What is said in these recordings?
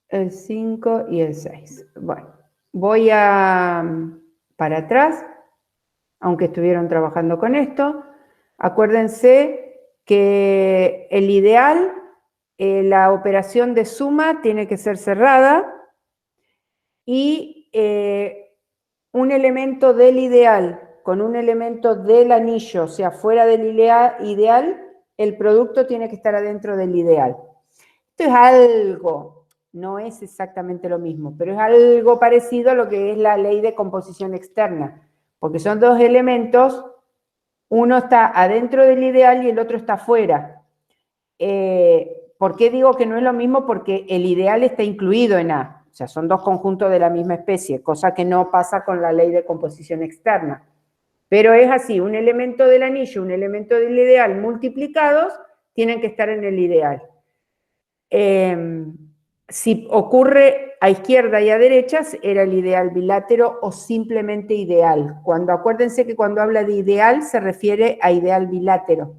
el 5 y el 6. Bueno, voy para atrás, aunque estuvieron trabajando con esto. Acuérdense que el ideal, la operación de suma tiene que ser cerrada y un elemento del ideal con un elemento del anillo, o sea, fuera del ideal, el producto tiene que estar adentro del ideal. Esto es algo, no es exactamente lo mismo, pero es algo parecido a lo que es la ley de composición externa, porque son dos elementos, uno está adentro del ideal y el otro está afuera. ¿Por qué digo que no es lo mismo? Porque el ideal está incluido en A, o sea, son dos conjuntos de la misma especie, cosa que no pasa con la ley de composición externa. Pero es así, un elemento del anillo, un elemento del ideal multiplicados, tienen que estar en el ideal. Si ocurre a izquierda y a derecha, era el ideal bilátero o simplemente ideal. Acuérdense que cuando habla de ideal se refiere a ideal bilátero.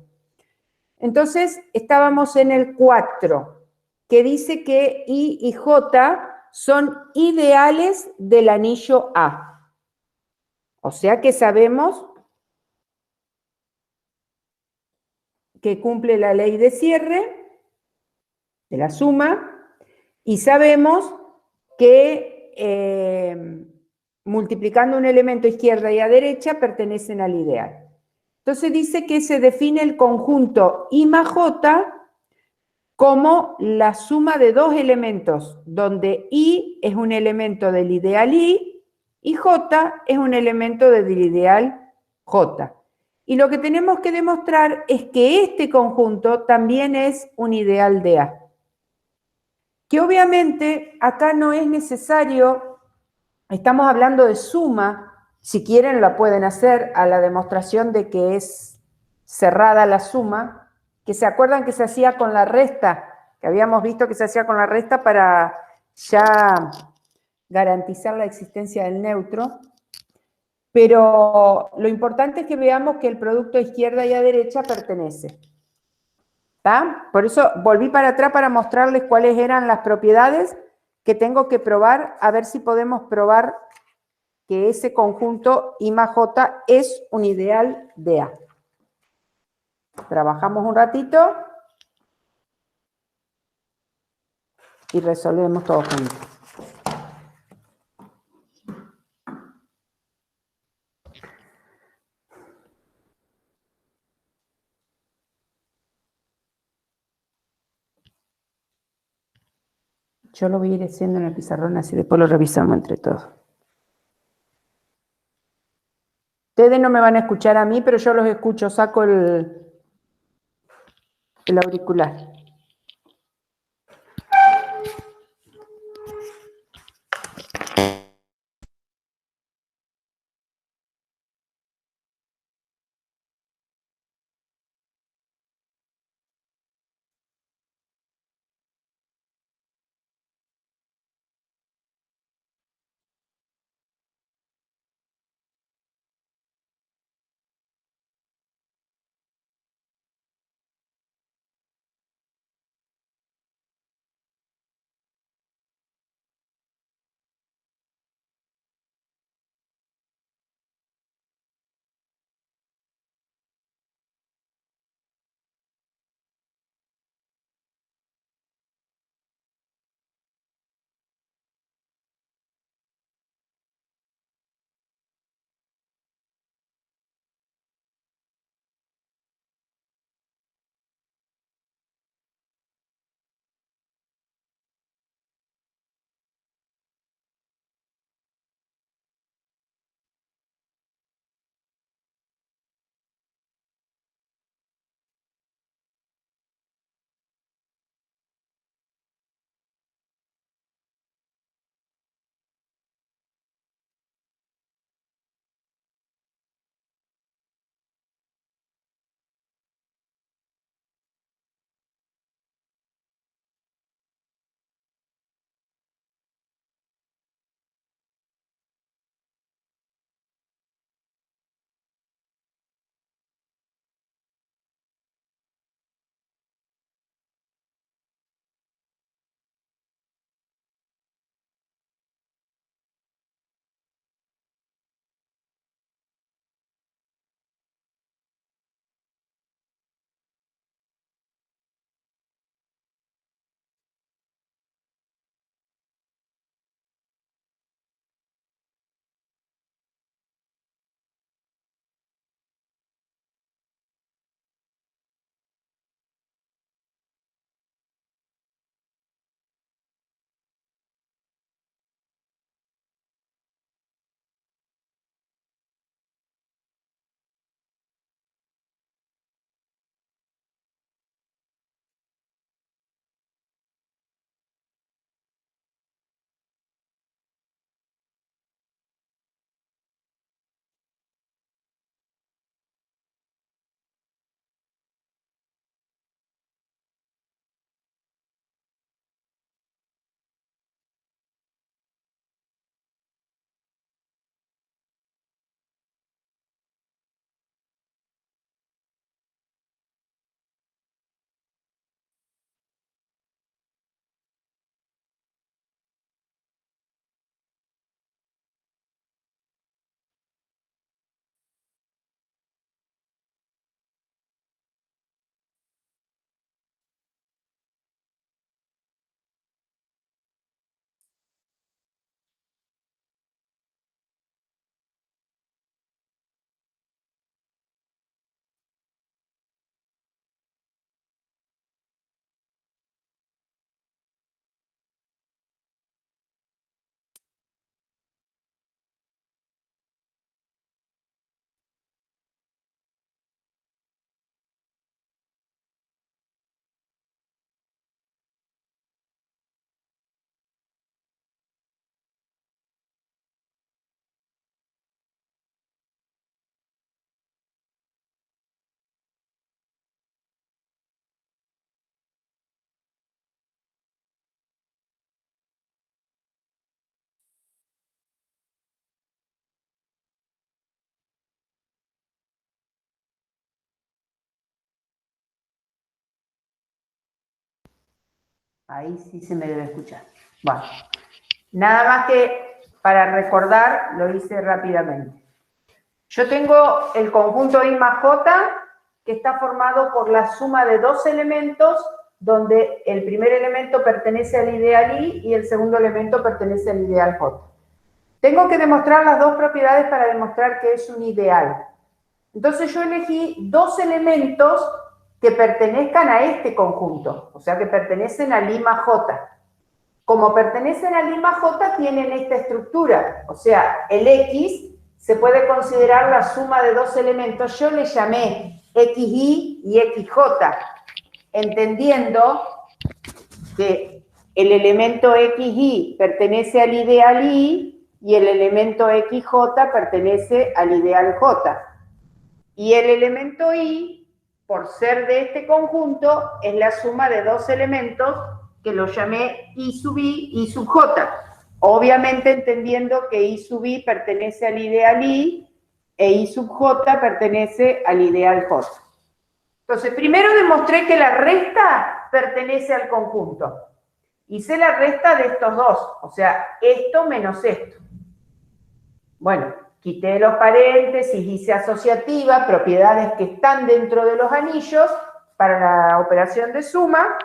Entonces, estábamos en el 4, que dice que I y J son ideales del anillo A. O sea que sabemos que cumple la ley de cierre, de la suma, y sabemos que multiplicando un elemento a izquierda y a derecha pertenecen al ideal. Entonces dice que se define el conjunto I más J como la suma de dos elementos, donde I es un elemento del ideal I y J es un elemento del ideal J. Y lo que tenemos que demostrar es que este conjunto también es un ideal de A. Que obviamente acá no es necesario, estamos hablando de suma, si quieren la pueden hacer a la demostración de que es cerrada la suma, que se acuerdan que se hacía con la resta, que habíamos visto que se hacía con la resta para ya garantizar la existencia del neutro, pero lo importante es que veamos que el producto a izquierda y a derecha pertenece. ¿Está? Por eso volví para atrás para mostrarles cuáles eran las propiedades que tengo que probar, a ver si podemos probar que ese conjunto I más J es un ideal de A. Trabajamos un ratito y resolvemos todo juntos. Yo lo voy a ir haciendo en el pizarrón, así después lo revisamos entre todos. Ustedes no me van a escuchar a mí, pero yo los escucho, saco el auricular. Ahí sí se me debe escuchar. Bueno, nada más que para recordar, lo hice rápidamente. Yo tengo el conjunto I más J, que está formado por la suma de dos elementos, donde el primer elemento pertenece al ideal I y el segundo elemento pertenece al ideal J. Tengo que demostrar las dos propiedades para demostrar que es un ideal. Entonces yo elegí dos elementos que pertenezcan a este conjunto, o sea, que pertenecen al I más J. Como pertenecen al I más J, tienen esta estructura, o sea, el X se puede considerar la suma de dos elementos. Yo le llamé XY y XJ, entendiendo que el elemento XY pertenece al ideal Y y el elemento XJ pertenece al ideal J. Y el elemento Y, por ser de este conjunto, es la suma de dos elementos que lo llamé I sub I y sub J. Obviamente entendiendo que I sub I pertenece al ideal I e I sub J pertenece al ideal J. Entonces, primero demostré que la resta pertenece al conjunto. Hice la resta de estos dos, o sea, esto menos esto. Bueno, quité los paréntesis, hice asociativa, propiedades que están dentro de los anillos para la operación de suma.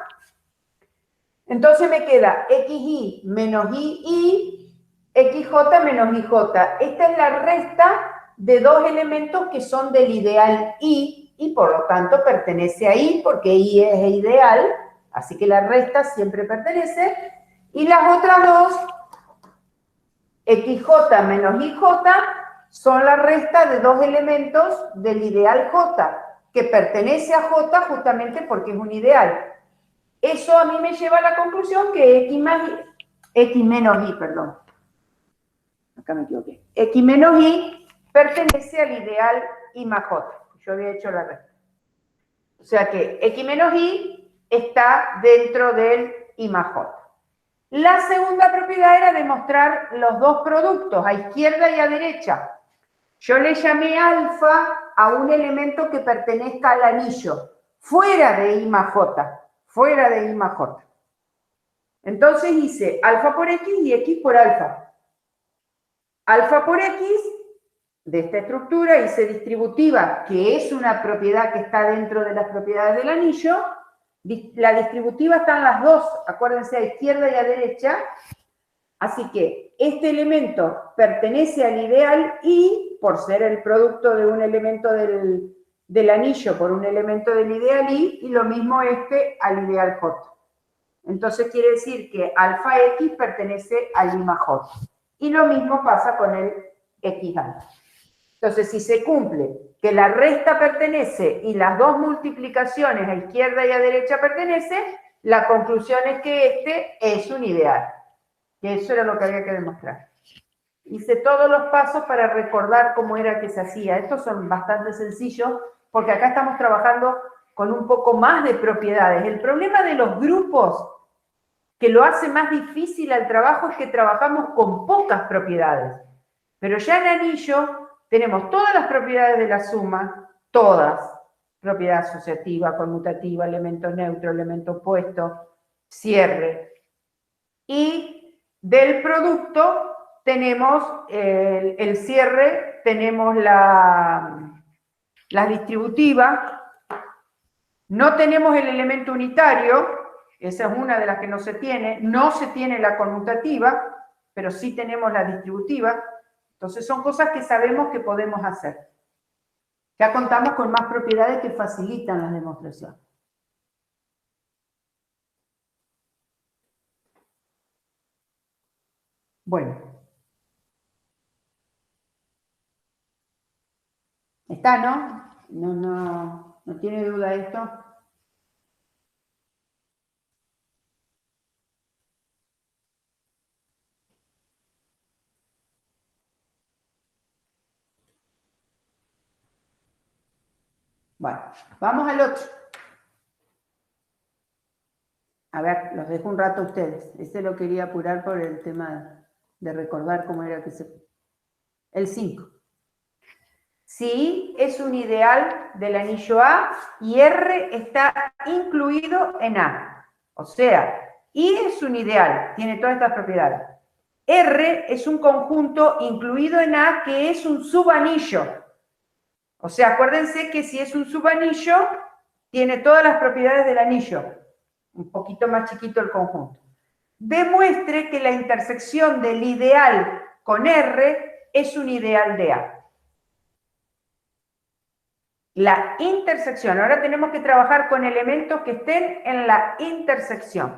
Entonces me queda XY menos II, XJ menos IJ. Esta es la resta de dos elementos que son del ideal I y por lo tanto pertenece a I porque I es ideal, así que la resta siempre pertenece. Y las otras dos, XJ menos IJ, son la resta de dos elementos del ideal J, que pertenece a J justamente porque es un ideal. Eso a mí me lleva a la conclusión que X menos Y, perdón. Acá me equivoqué. X menos Y pertenece al ideal I más J. Yo había hecho la resta. O sea que X menos Y está dentro del I más J. La segunda propiedad era demostrar los dos productos, a izquierda y a derecha. Yo le llamé alfa a un elemento que pertenezca al anillo, fuera de I más J, fuera de I más J. Entonces hice alfa por X y X por alfa. Alfa por X, de esta estructura, hice distributiva, que es una propiedad que está dentro de las propiedades del anillo. La distributiva están las dos, acuérdense, a izquierda y a derecha. Así que este elemento pertenece al ideal I, por ser el producto de un elemento del anillo por un elemento del ideal I, y lo mismo este al ideal J. Entonces quiere decir que alfa X pertenece al I más J. Y lo mismo pasa con el X alfa. Entonces, si se cumple que la resta pertenece y las dos multiplicaciones a izquierda y a derecha pertenecen, la conclusión es que este es un ideal. Que eso era lo que había que demostrar. Hice todos los pasos para recordar cómo era que se hacía. Estos son bastante sencillos porque acá estamos trabajando con un poco más de propiedades. El problema de los grupos que lo hace más difícil al trabajo es que trabajamos con pocas propiedades. Pero ya en anillo tenemos todas las propiedades de la suma, todas. Propiedad asociativa, conmutativa, elemento neutro, elemento opuesto, cierre. Y del producto tenemos el cierre, tenemos la distributiva, no tenemos el elemento unitario, esa es una de las que no se tiene la conmutativa, pero sí tenemos la distributiva. Entonces son cosas que sabemos que podemos hacer. Ya contamos con más propiedades que facilitan la demostración. Bueno. ¿Está, no? ¿No tiene duda esto? Bueno, vamos al otro. A ver, los dejo un rato a ustedes. Ese lo quería apurar por el tema de recordar cómo era que se... El 5. Si es un ideal del anillo A y R está incluido en A. O sea, I es un ideal, tiene todas estas propiedades. R es un conjunto incluido en A que es un subanillo. O sea, acuérdense que si es un subanillo, tiene todas las propiedades del anillo. Un poquito más chiquito el conjunto. Demuestre que la intersección del ideal con R es un ideal de A. La intersección. Ahora tenemos que trabajar con elementos que estén en la intersección.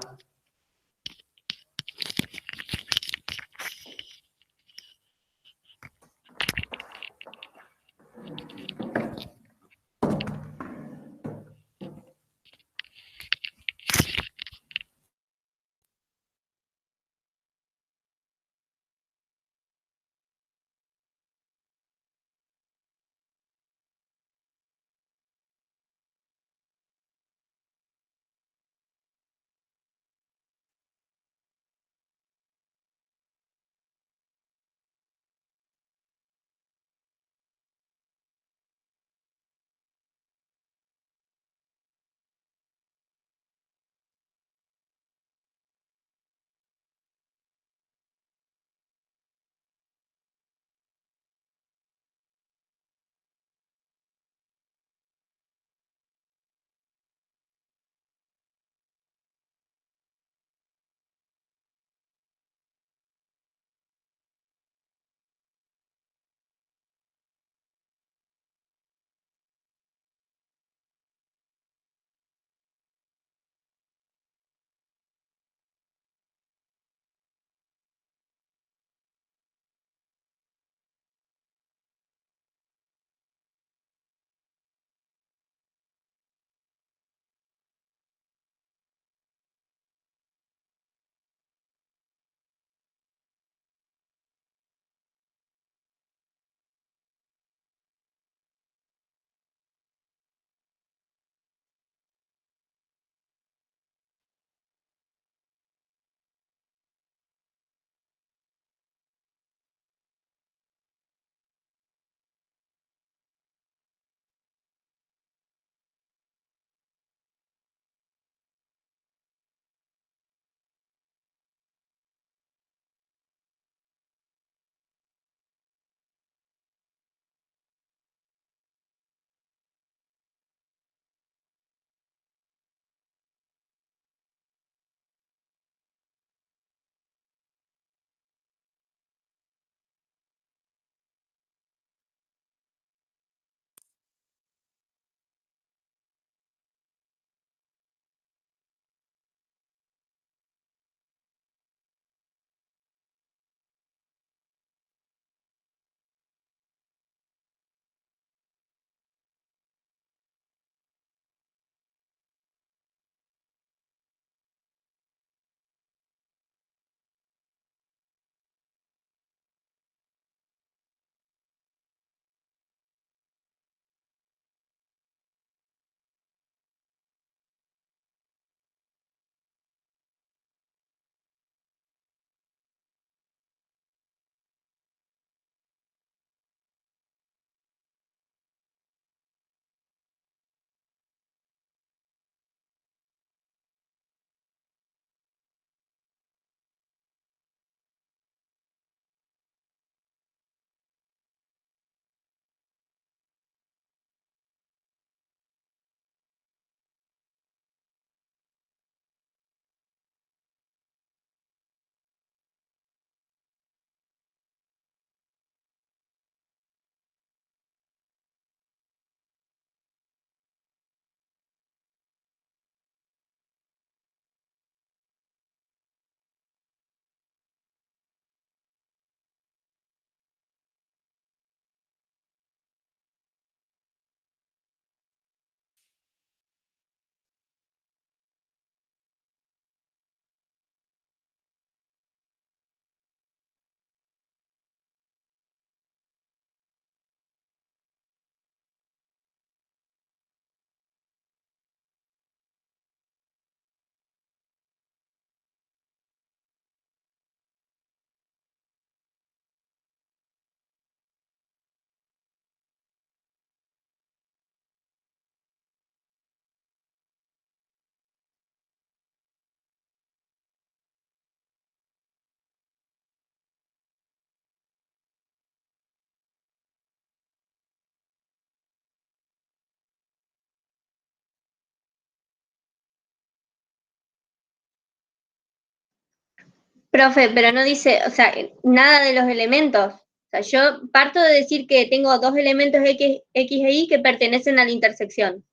Profe, pero no dice, o sea, nada de los elementos. O sea, yo parto de decir que tengo dos elementos X e Y que pertenecen a la intersección.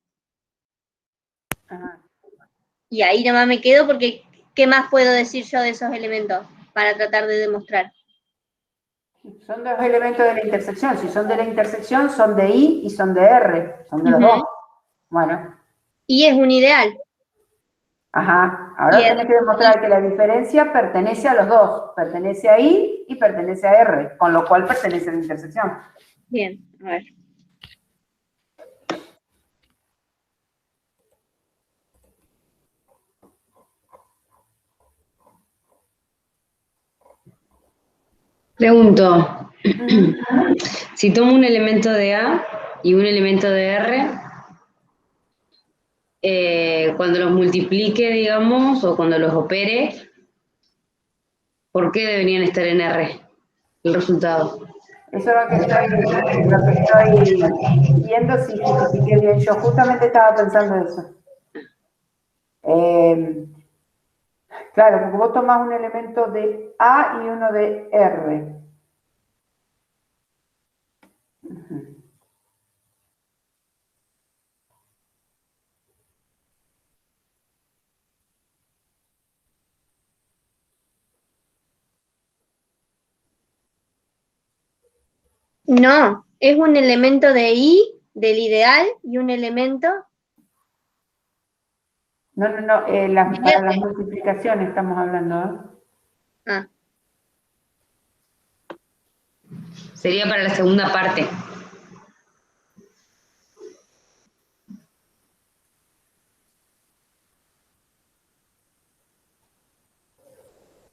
Ajá. Y ahí nomás me quedo porque, ¿qué más puedo decir yo de esos elementos para tratar de demostrar? Son dos elementos de la intersección. Si son de la intersección, son de I y son de R. Son de los dos. Bueno. Y es un ideal. Ajá. Y Ahora tenés que demostrar que la diferencia pertenece a los dos. Pertenece a I y pertenece a R. Con lo cual pertenece a la intersección. bien, a ver. Pregunto, si tomo un elemento de A y un elemento de R, cuando los multiplique, digamos, o cuando los opere, ¿por qué deberían estar en R el resultado? Eso es lo que estoy viendo si justifiqué bien. Yo justamente estaba pensando eso. Claro, porque vos tomás un elemento de A y uno de R. No, es un elemento de I, del ideal, y un elemento No, de para las R. multiplicaciones estamos hablando, ¿eh? Ah, Sería para la segunda parte.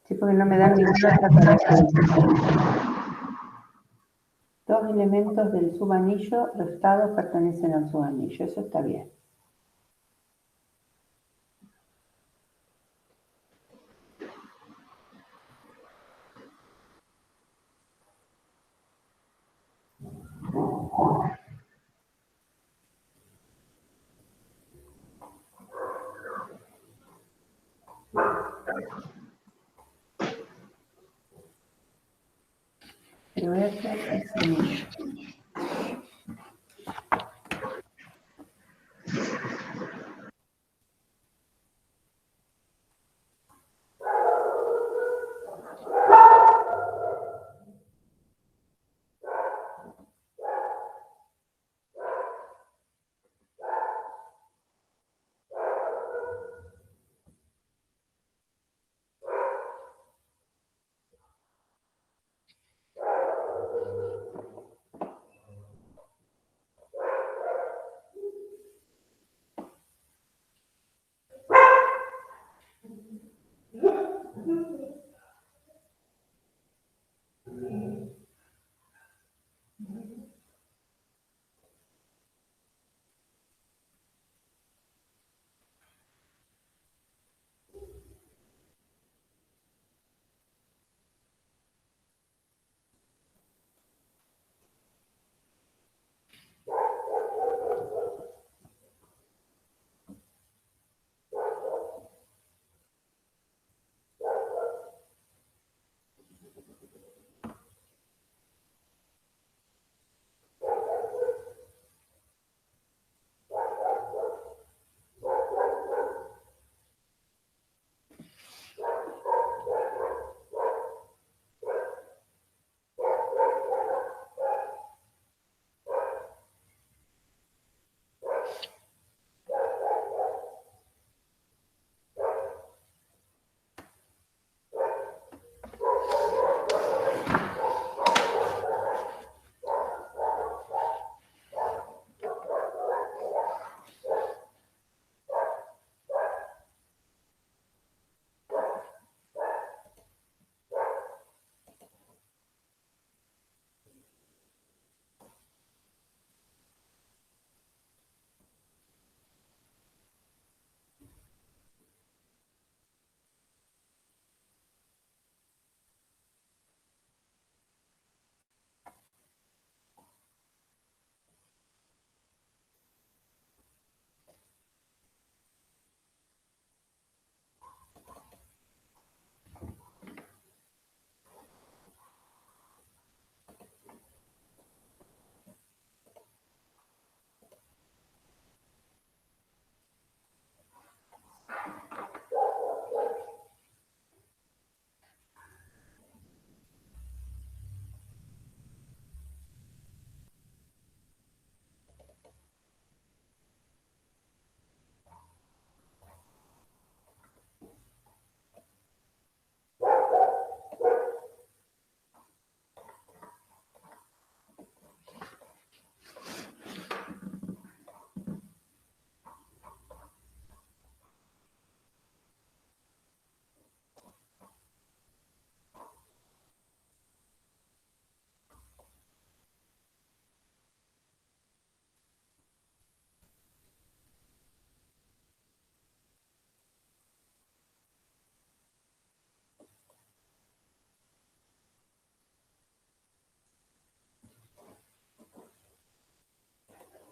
Sí, porque no me dan ninguna otra característica. Dos elementos del subanillo restados pertenecen al subanillo. Eso está bien. Pero R es anillo.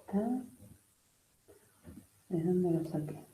está. ¿De dónde lo saqué?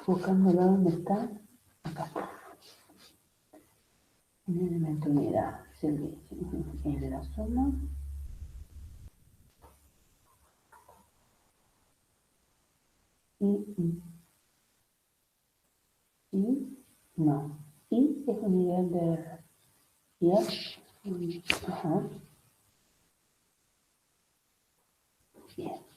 Buscándolo dónde está. Acá está. En el elemento unidad. Servicio. En la suma. Y no. Y es unidad de R. Y es. Ajá. Bien.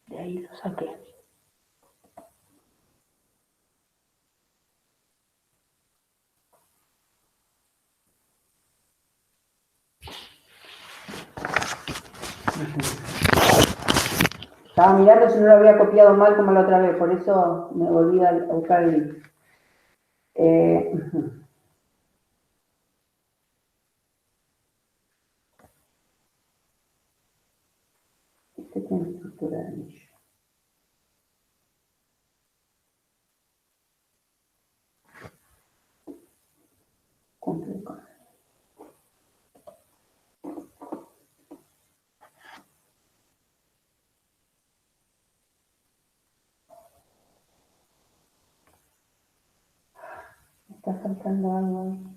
De ahí lo saqué. Estaba mirando si no lo había copiado mal como la otra vez, por eso me volví a buscar el link. Este tiene estructura de anillo. Cumple con. Me está faltando algo ahí.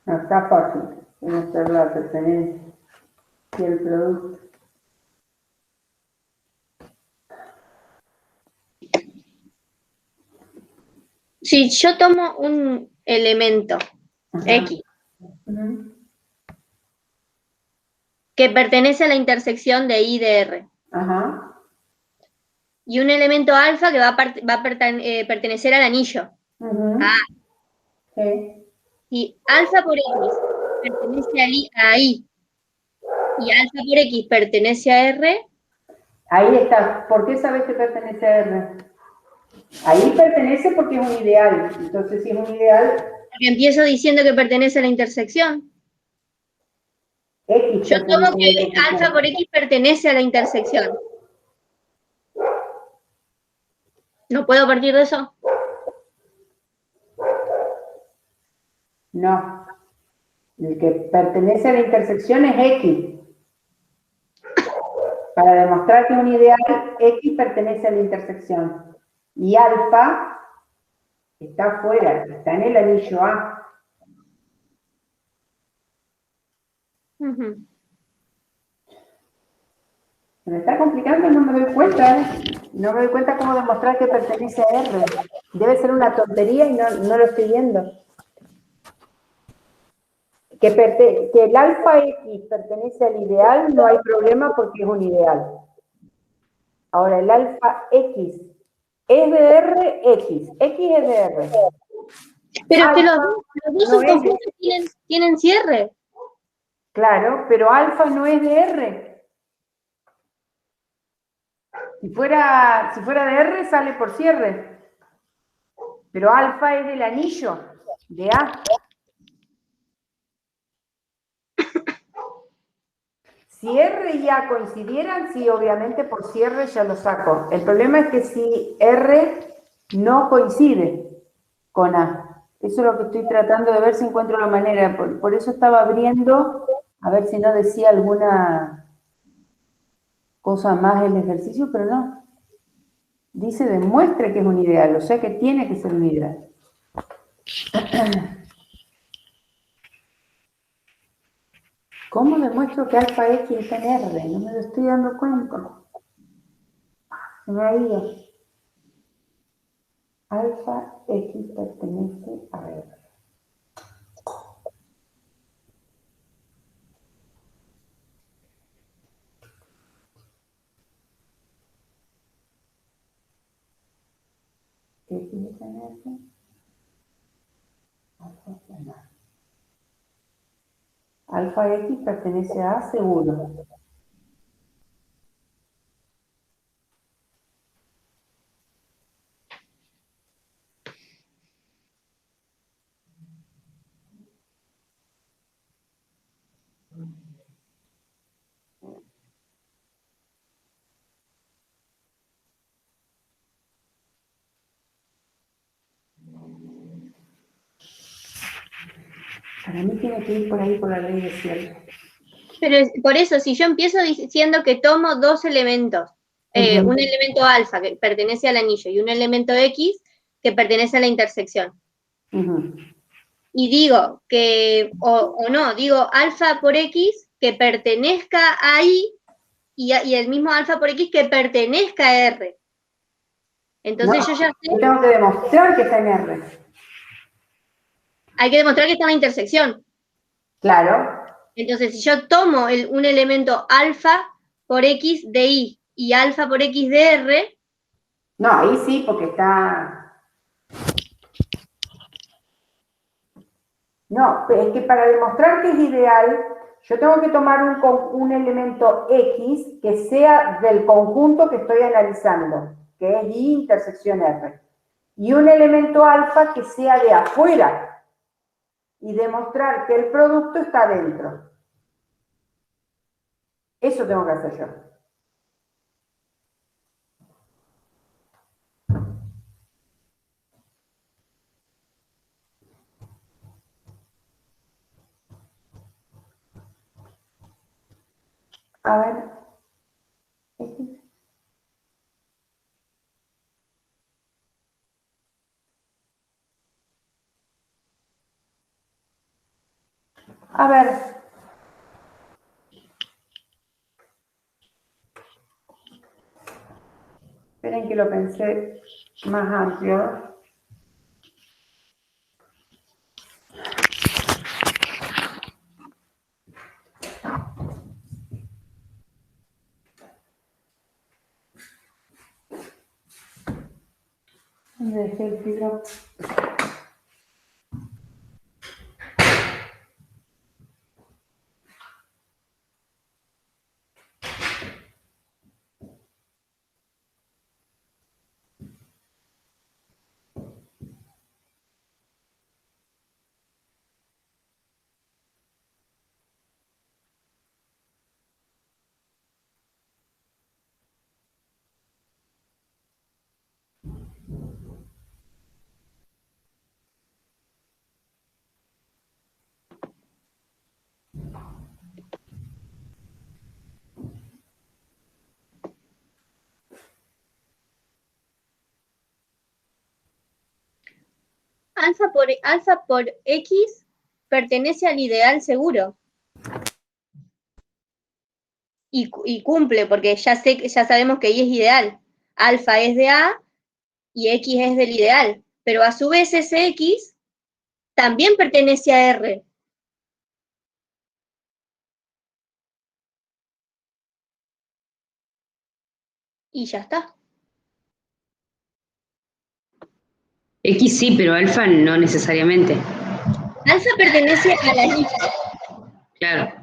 No, está fácil. Demostrar la pertenencia y el producto. Si yo tomo un elemento Ajá. X que pertenece a la intersección de I de R, Ajá. y un elemento alfa que va a pertenecer al anillo, Sí. y alfa por X pertenece a I y alfa por X pertenece a R, Ahí está. ¿Por qué sabes que pertenece a R? Ahí pertenece porque es un ideal. Entonces, si es un ideal, porque empiezo diciendo que pertenece a la intersección. X Yo tomo pertenece a la que alfa intersección. por X pertenece a la intersección. ¿No puedo partir de eso? No. El que pertenece a la intersección es X. Para demostrar que es un ideal, X pertenece a la intersección. Y alfa está afuera, está en el anillo A. Se me está complicando, no me doy cuenta, ¿eh? No me doy cuenta cómo demostrar que pertenece a R. Debe ser una tontería y no lo estoy viendo. Que el alfa X pertenece al ideal, no hay problema porque es un ideal. Ahora, el alfa X es de R, X es de R. Pero es que Alfa los dos no es de, subconjuntos tienen cierre. claro, pero alfa no es de R. Si fuera de R, sale por cierre. Pero alfa es del anillo, de A. Si R y A coincidieran, sí, obviamente por cierre ya lo saco. El problema es que si R no coincide con A. Eso es lo que estoy tratando de ver si encuentro la manera. Por eso estaba abriendo, a ver si no decía alguna cosa más el ejercicio, pero no. Dice demuestre que es un ideal, o sea que tiene que ser un ideal. ¿Cómo demuestro que alfa X está en R? No me lo estoy dando cuenta. Se me ha ido. Alfa X pertenece a R. X está en R. Alfa está en R. Alfa X pertenece a A seguro. Para mí tiene que ir por ahí por la ley de cierre. Pero por eso, si yo empiezo diciendo que tomo dos elementos, un elemento alfa que pertenece al anillo y un elemento X que pertenece a la intersección, y digo que, o no, digo alfa por X que pertenezca a I y el mismo alfa por X que pertenezca a R. Entonces No, yo ya sé, yo tengo que demostrar que está en R. hay que demostrar que está en la intersección. Claro. Entonces, si yo tomo un elemento alfa por X de I y alfa por X de R, No, ahí sí, porque está... No, es que para demostrar que es ideal, yo tengo que tomar un elemento X que sea del conjunto que estoy analizando, que es I intersección R. Y un elemento alfa que sea de afuera y demostrar que el producto está dentro. Eso tengo que hacer yo. A ver. A ver. Esperen que lo pensé más amplio. ¿Dónde dejé el fibro? Alfa por X pertenece al ideal seguro. Y cumple, porque ya sabemos que Y es ideal. Alfa es de A y X es del ideal. Pero a su vez ese X también pertenece a R. Y ya está. X sí, pero alfa no necesariamente. Alfa pertenece a la anillo. Claro.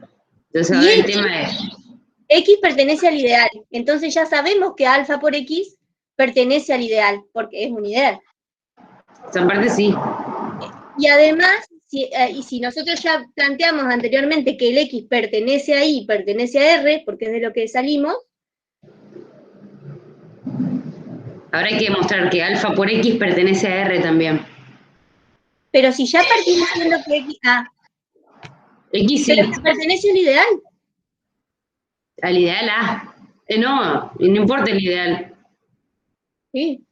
Entonces Y ahora el X, tema es... X pertenece al ideal. Entonces ya sabemos que alfa por X pertenece al ideal, porque es un ideal. Esa parte sí. Y además, si nosotros ya planteamos anteriormente que el X pertenece a Y, pertenece a R, porque es de lo que salimos. Ahora hay que demostrar que alfa por X pertenece a R también. Pero si ya partimos diciendo que X... X sí. Pero que pertenece al ideal. Al ideal A. No importa el ideal. Sí.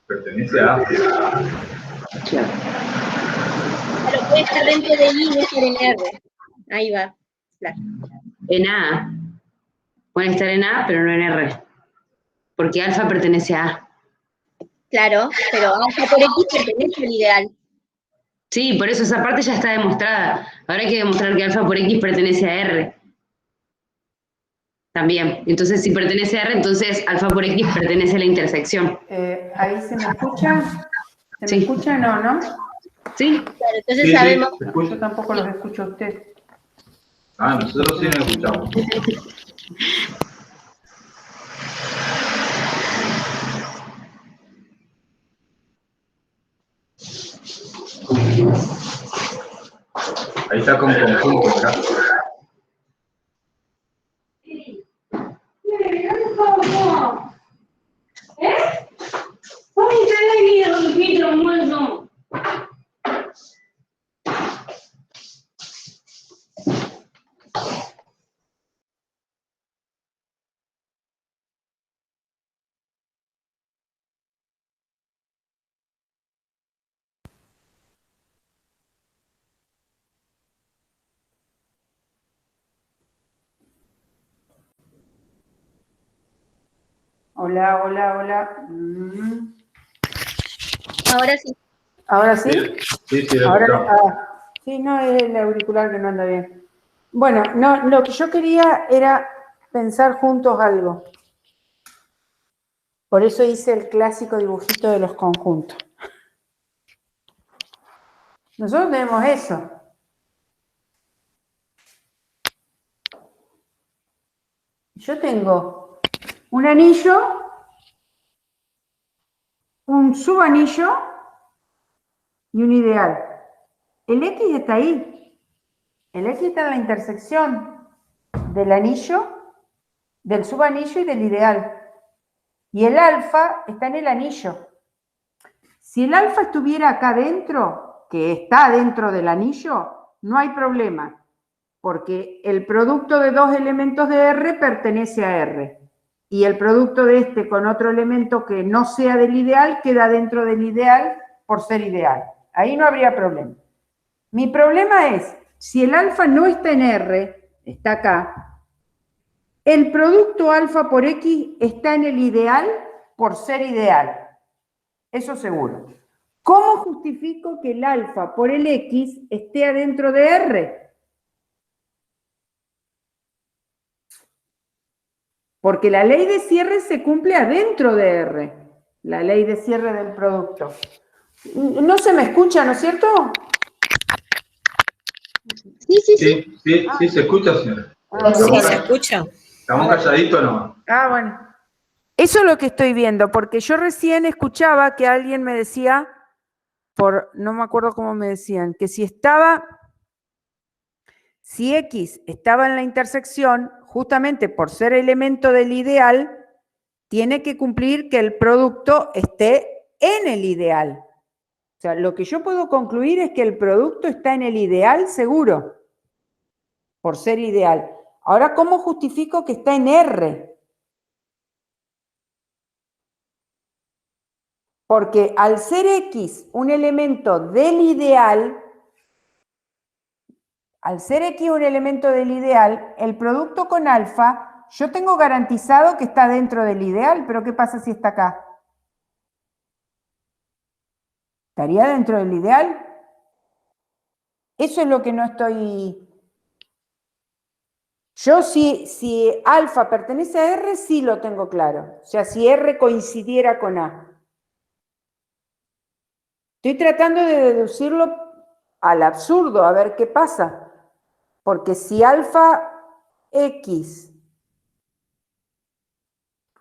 Pertenece a... Claro. Pero puede estar dentro de Y y no estar en R. Ahí va. Claro. En A. Puede estar en A, pero no en R. Porque alfa pertenece a A. Claro, pero alfa por X pertenece al ideal. Sí, por eso esa parte ya está demostrada. Ahora hay que demostrar que alfa por X pertenece a R. También. Entonces, si pertenece a R, entonces alfa por X pertenece a la intersección. ¿Ahí se me escucha? ¿Se Sí. me escucha? No, ¿no? Sí. Claro, entonces Sí, sabemos... sí, se escucha. Yo tampoco los escucho a usted. Ah, nosotros sí nos escuchamos. Ahí está con conjunto, ¿verdad? Hola, hola, hola. Ahora sí. ¿Ahora sí? Sí, lo Ahora, escuchamos. sí, no, es el auricular que no anda bien. Bueno, no, lo que yo quería era pensar juntos algo. Por eso hice el clásico dibujito de los conjuntos. Nosotros tenemos eso. Yo tengo un anillo, un subanillo y un ideal. El X está ahí. El X está en la intersección del anillo, del subanillo y del ideal. Y el alfa está en el anillo. Si el alfa estuviera acá dentro, que está dentro del anillo, no hay problema, porque el producto de dos elementos de R pertenece a R. Y el producto de este con otro elemento que no sea del ideal queda dentro del ideal por ser ideal. Ahí no habría problema. Mi problema es, si el alfa no está en R, está acá, el producto alfa por X está en el ideal por ser ideal. Eso seguro. ¿Cómo justifico que el alfa por el X esté adentro de R? Porque la ley de cierre se cumple adentro de R. La ley de cierre del producto. No se me escucha, ¿no es cierto? Sí. Se escucha, señora. Sí, se escucha. Estamos calladitos nomás. Ah, bueno. Eso es lo que estoy viendo, porque yo recién escuchaba que alguien me decía, no me acuerdo cómo me decían, que si X estaba en la intersección, justamente por ser elemento del ideal, tiene que cumplir que el producto esté en el ideal. O sea, lo que yo puedo concluir es que el producto está en el ideal seguro, por ser ideal. Ahora, ¿cómo justifico que está en R? Porque al ser X un elemento del ideal, el producto con alfa, yo tengo garantizado que está dentro del ideal, pero ¿qué pasa si está acá? ¿Estaría dentro del ideal? Eso es lo que no estoy... Yo si alfa pertenece a R, sí lo tengo claro. O sea, si R coincidiera con A. Estoy tratando de deducirlo al absurdo, a ver qué pasa. Porque si alfa X,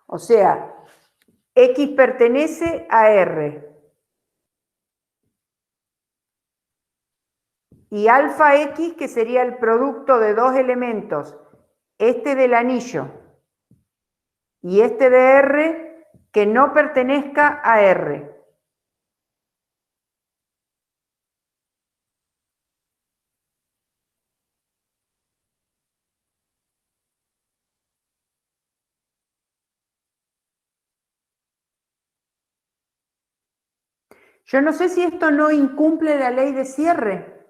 o sea, X pertenece a R, y alfa X, que sería el producto de dos elementos, este del anillo y este de R, que no pertenezca a R. Yo no sé si esto no incumple la ley de cierre,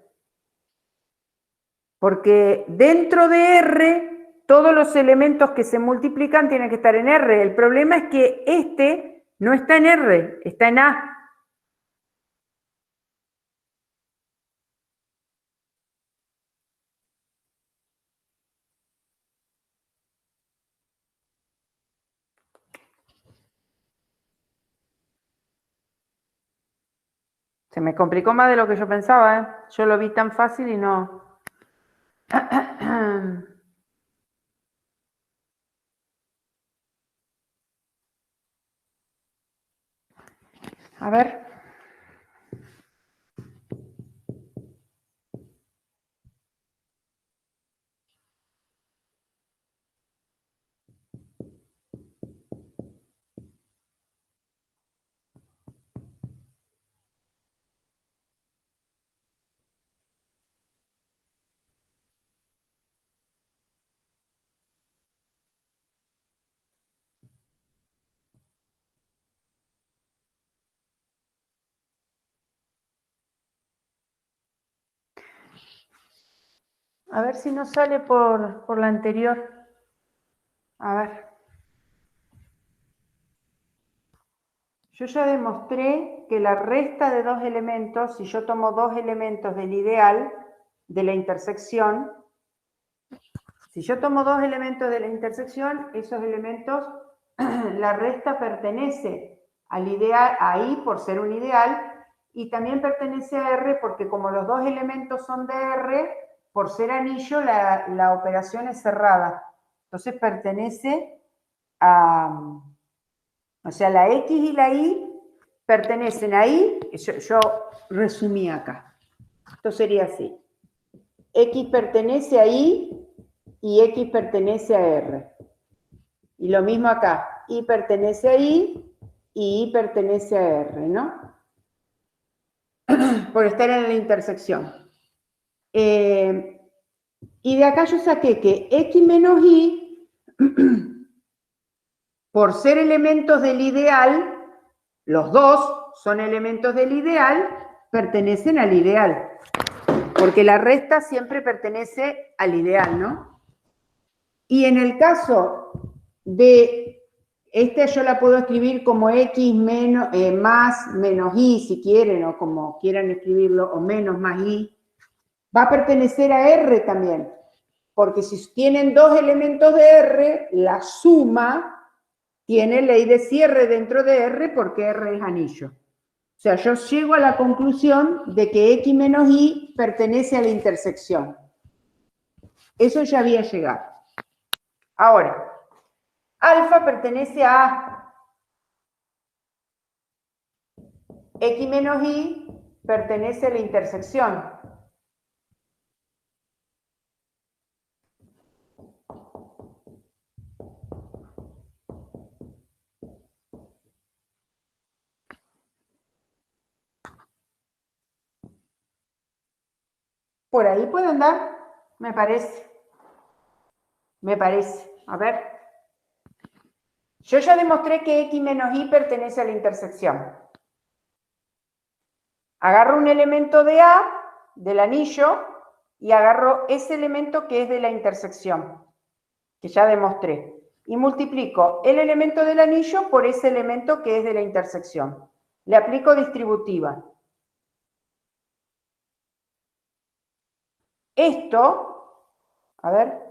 porque dentro de R, todos los elementos que se multiplican tienen que estar en R. El problema es que este no está en R, está en A. Se me complicó más de lo que yo pensaba, ¿eh? Yo lo vi tan fácil y no... A ver. A ver si no sale por la anterior. A ver. Yo ya demostré que la resta de dos elementos, si yo tomo dos elementos del ideal, de la intersección, si yo tomo dos elementos de la intersección, esos elementos, la resta pertenece al ideal, ahí por ser un ideal, y también pertenece a R porque como los dos elementos son de R, por ser anillo, la operación es cerrada. Entonces pertenece a... O sea, la X y la Y pertenecen ahí, yo resumí acá. Esto sería así. X pertenece a Y y X pertenece a R. Y lo mismo acá. Y pertenece a Y y Y pertenece a R, ¿no? Por estar en la intersección. Y de acá yo saqué que X menos Y, por ser elementos del ideal, los dos son elementos del ideal, pertenecen al ideal. porque la resta siempre pertenece al ideal, ¿no? Y en el caso de, yo la puedo escribir como x menos, más menos y, si quieren, o como quieran escribirlo, o menos más y, va a pertenecer a R también, porque si tienen dos elementos de R, la suma tiene ley de cierre dentro de R porque R es anillo. O sea, yo llego a la conclusión de que X menos Y pertenece a la intersección. Eso ya había llegado. Ahora, alfa pertenece a X menos Y, pertenece a la intersección. Por ahí puede andar, me parece. Me parece. A ver. Yo ya demostré que X menos Y pertenece a la intersección. Agarro un elemento de A, del anillo, y agarro ese elemento que es de la intersección, que ya demostré. Y multiplico el elemento del anillo por ese elemento que es de la intersección. Le aplico distributiva. Esto, a ver.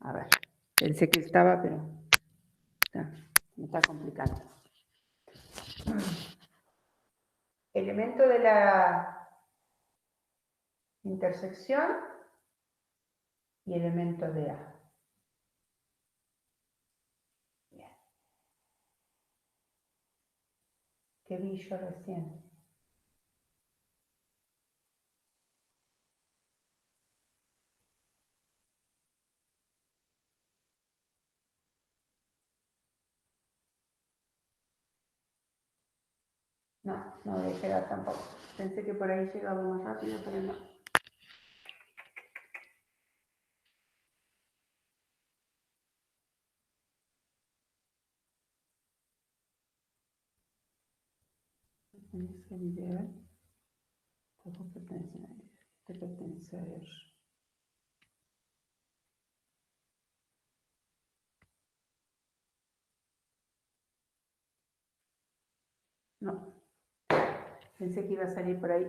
A ver, pensé que estaba, pero me está complicando. Elemento de la intersección y elemento de A. Bien. ¿Qué vi yo recién? No, no voy a llegar tampoco. Pensé que por ahí llegaba más rápido, pero no. Pertenece al ideal. Todos pertenecen a él. Este pertenece a él. No. Pensé que iba a salir por ahí.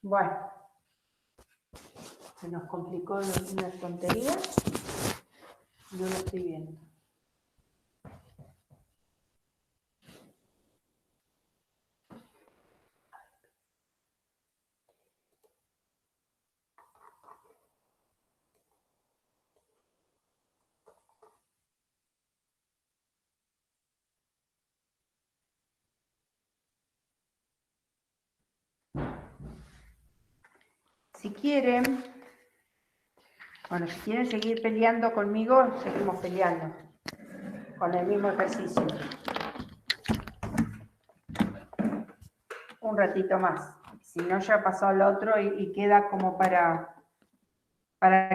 Bueno. Se nos complicó una tontería. No lo estoy viendo. Si quieren, bueno, si quieren seguir peleando conmigo, seguimos peleando con el mismo ejercicio. Un ratito más. Si no, ya pasó al otro y queda como para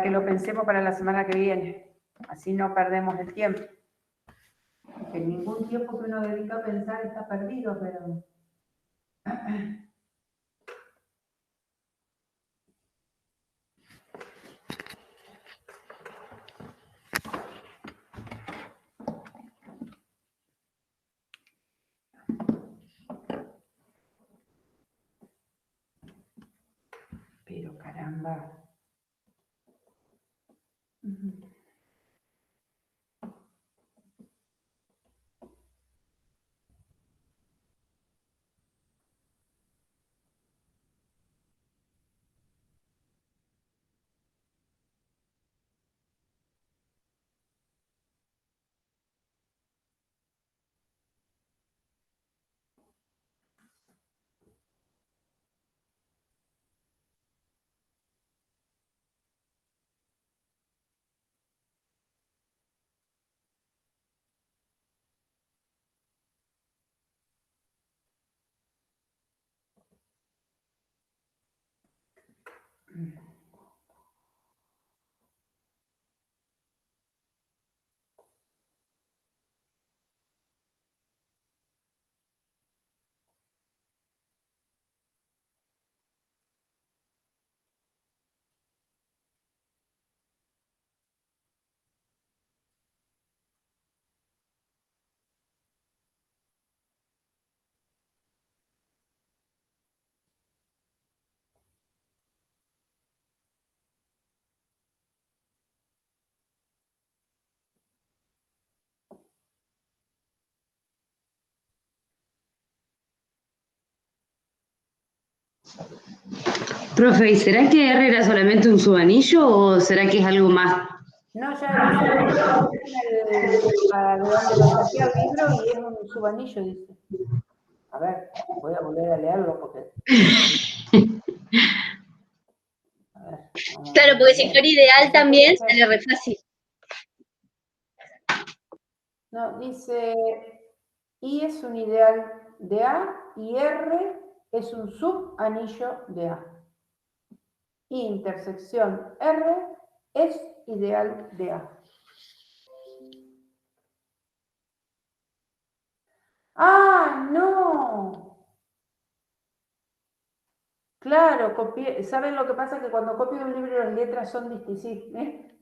que lo pensemos para la semana que viene. Así no perdemos el tiempo. Porque ningún tiempo que uno dedica a pensar está perdido, pero... Pero caramba. Profe, ¿y será que R era solamente un subanillo o será que es algo más? No, ya dice a de dónde lo saqué al libro y es un subanillo, dice. A ver, voy a volver a leerlo porque... A ver, Claro, porque si fuera ideal también sale re fácil. No, dice, I es un ideal de A y R es un subanillo de A. I intersección R es ideal de A. ¡Ah, no! Claro, copié. ¿Saben lo que pasa? Que cuando copio un libro las letras son distintas.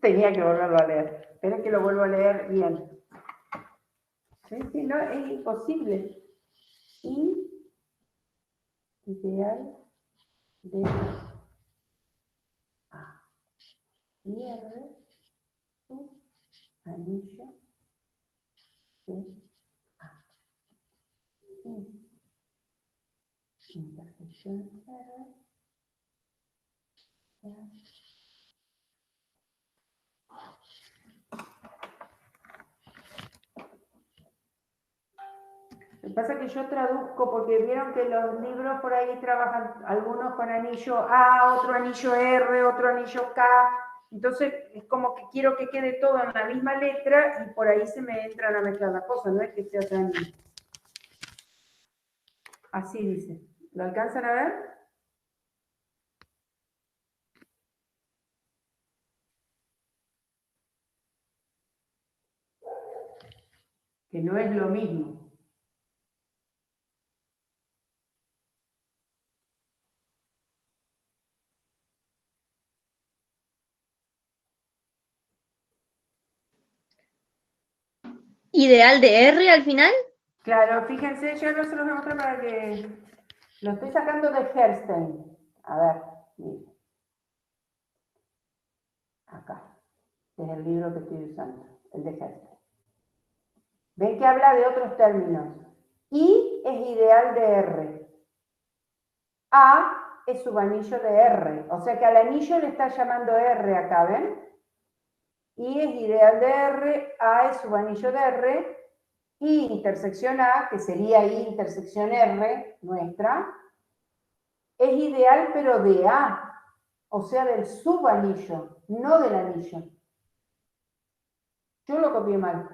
Tenía que volverlo a leer. Esperen que lo vuelvo a leer bien. Sí, sí, no, es imposible. I ideal de A. Y R subanillo de A. Intersección R. Lo que pasa es que yo traduzco porque vieron que los libros por ahí trabajan algunos con anillo A, otro anillo R, otro anillo K. Entonces es como que quiero que quede todo en la misma letra y por ahí se me entran a mezclar las cosas, no es que sea tan... Así dice. ¿Lo alcanzan a ver? Que no es lo mismo. ¿Ideal de R al final? Claro, fíjense, yo no se los voy a mostrar para que... Lo estoy sacando de Herstein. A ver, miren. Acá. Es el libro que estoy usando, el de Herstein. Ven que habla de otros términos. I es ideal de R. A es subanillo de R. O sea que al anillo le está llamando R acá, ¿ven? I es ideal de R, A es subanillo de R, I intersección A, que sería I intersección R, nuestra, es ideal pero de A, o sea del subanillo, no del anillo. Yo lo copié mal.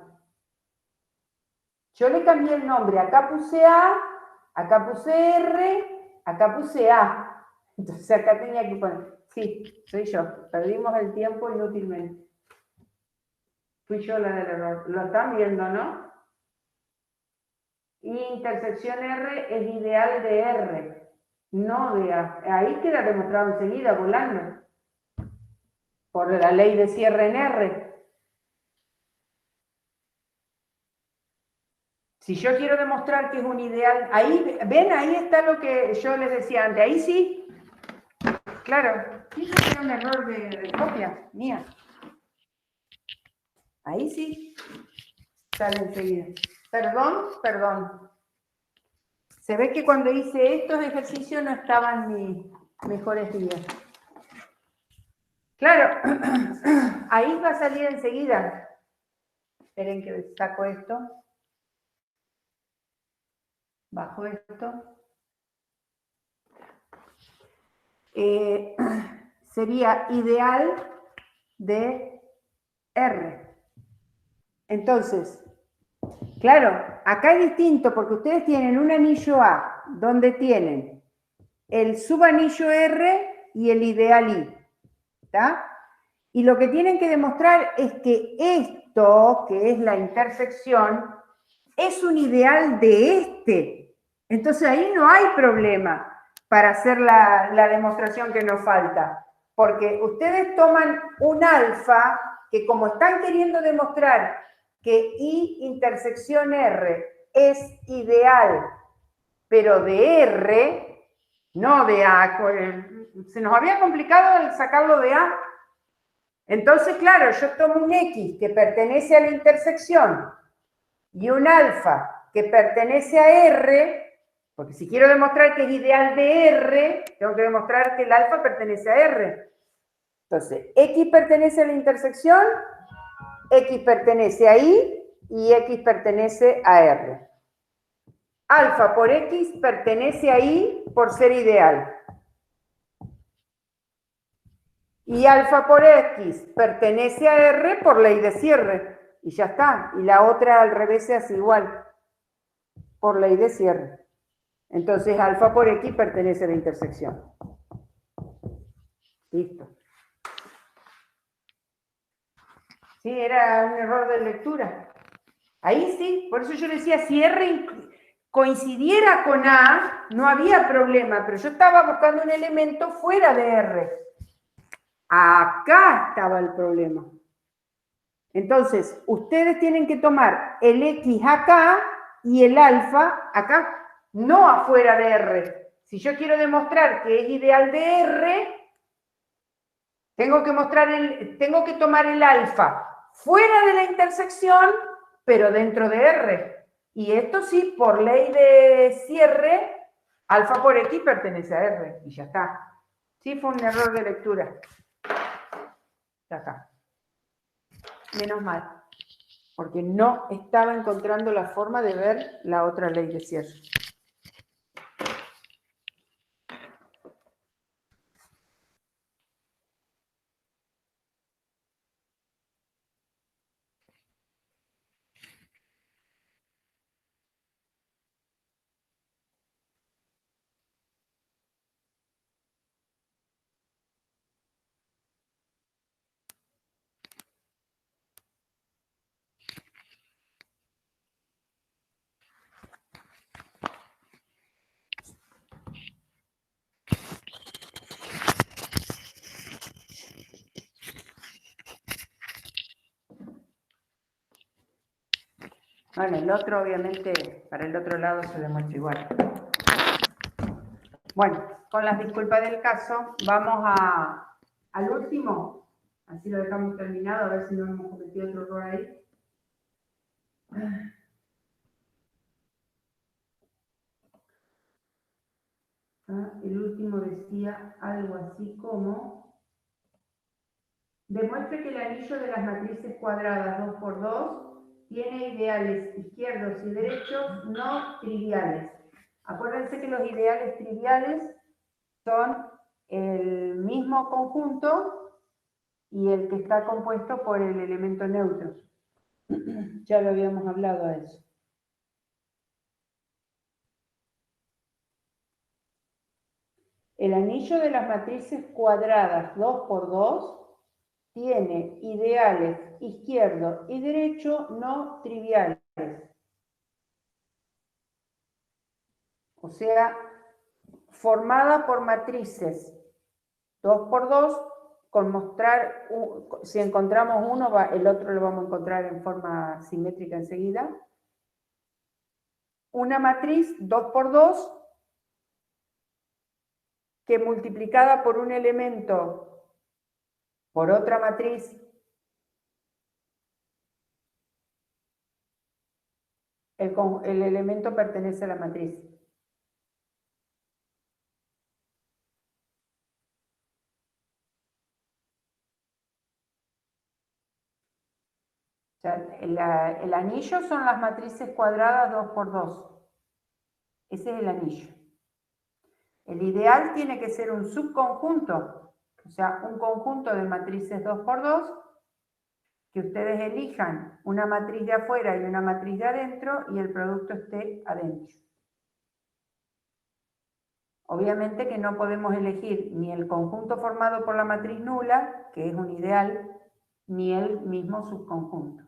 Yo le cambié el nombre, acá puse A, acá puse R, acá puse A. Entonces acá tenía que poner, sí, soy yo, perdimos el tiempo inútilmente. Fui yo la del error. Lo están viendo, ¿no? Y intersección R es ideal de R, no de A. Ahí queda demostrado enseguida, volando. Por la ley de cierre en R. Si yo quiero demostrar que es un ideal, ahí, ven, ahí está lo que yo les decía antes. Ahí sí, claro, sí que era un error de copia mía. Ahí sí, sale enseguida. Perdón, perdón. Se ve que cuando hice estos ejercicios no estaban mis mejores días. Claro, ahí va a salir enseguida. Esperen que saco esto. Bajo esto. Sería ideal de R. Entonces, claro, acá es distinto porque ustedes tienen un anillo A donde tienen el subanillo R y el ideal I. ¿Está? Y lo que tienen que demostrar es que esto, que es la intersección, es un ideal de este. Entonces ahí no hay problema para hacer la demostración que nos falta. Porque ustedes toman un alfa que como están queriendo demostrar que I intersección R es ideal, pero de R, no de A. Se nos había complicado el sacarlo de A. Entonces, claro, yo tomo un X que pertenece a la intersección y un alfa que pertenece a R, Porque si quiero demostrar que es ideal de R, tengo que demostrar que el alfa pertenece a R. Entonces, X pertenece a la intersección, X pertenece a Y y X pertenece a R. Alfa por X pertenece a Y por ser ideal. Y alfa por X pertenece a R por ley de cierre. Y ya está. Y la otra al revés se hace igual. Por ley de cierre. Entonces alfa por X pertenece a la intersección. Listo. Sí, era un error de lectura. Ahí sí, por eso yo decía, si R coincidiera con A, no había problema, pero yo estaba buscando un elemento fuera de R. Acá estaba el problema. Entonces, ustedes tienen que tomar el X acá y el alfa acá, no afuera de R. Si yo quiero demostrar que es ideal de R, tengo que tomar el alfa fuera de la intersección, pero dentro de R. Y esto sí, por ley de cierre, alfa por X pertenece a R. Y ya está. Sí, fue un error de lectura. Ya está. Menos mal. Porque no estaba encontrando la forma de ver la otra ley de cierre. Bueno, el otro obviamente, para el otro lado se demuestra igual. Bueno, con las disculpas del caso, vamos al último. Así lo dejamos terminado, a ver si no hemos cometido otro error ahí. El último decía algo así como: demuestre que el anillo de las matrices cuadradas 2 por 2 tiene ideales izquierdos y derechos no triviales. Acuérdense que los ideales triviales son el mismo conjunto y el que está compuesto por el elemento neutro. Ya lo habíamos hablado de eso. El anillo de las matrices cuadradas 2 por 2 tiene ideales izquierdo y derecho no triviales. O sea, formada por matrices 2 por 2, con mostrar, si encontramos uno, el otro lo vamos a encontrar en forma simétrica enseguida. Una matriz 2 por 2 que multiplicada por un elemento por otra matriz el elemento pertenece a la matriz. O sea, el anillo son las matrices cuadradas 2 por 2. Ese es el anillo. El ideal tiene que ser un subconjunto, o sea, un conjunto de matrices 2 por 2, que ustedes elijan una matriz de afuera y una matriz de adentro y el producto esté adentro. Obviamente que no podemos elegir ni el conjunto formado por la matriz nula, que es un ideal, ni el mismo subconjunto.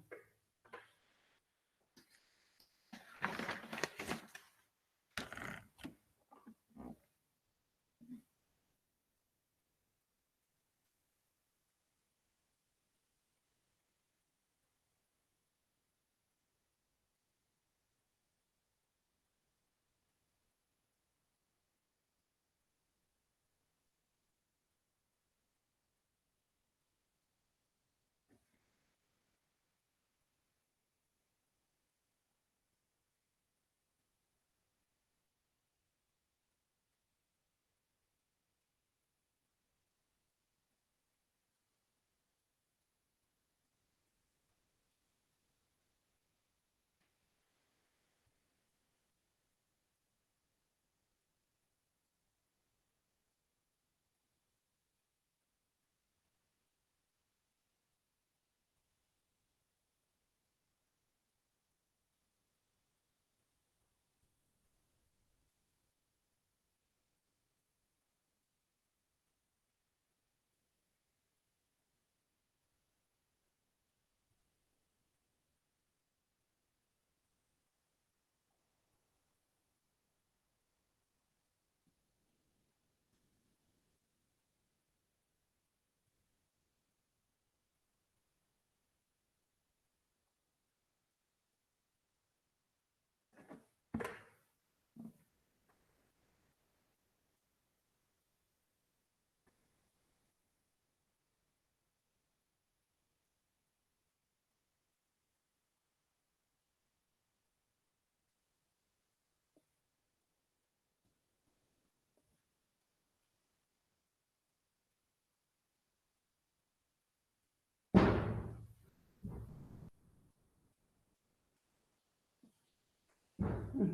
Ahí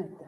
está.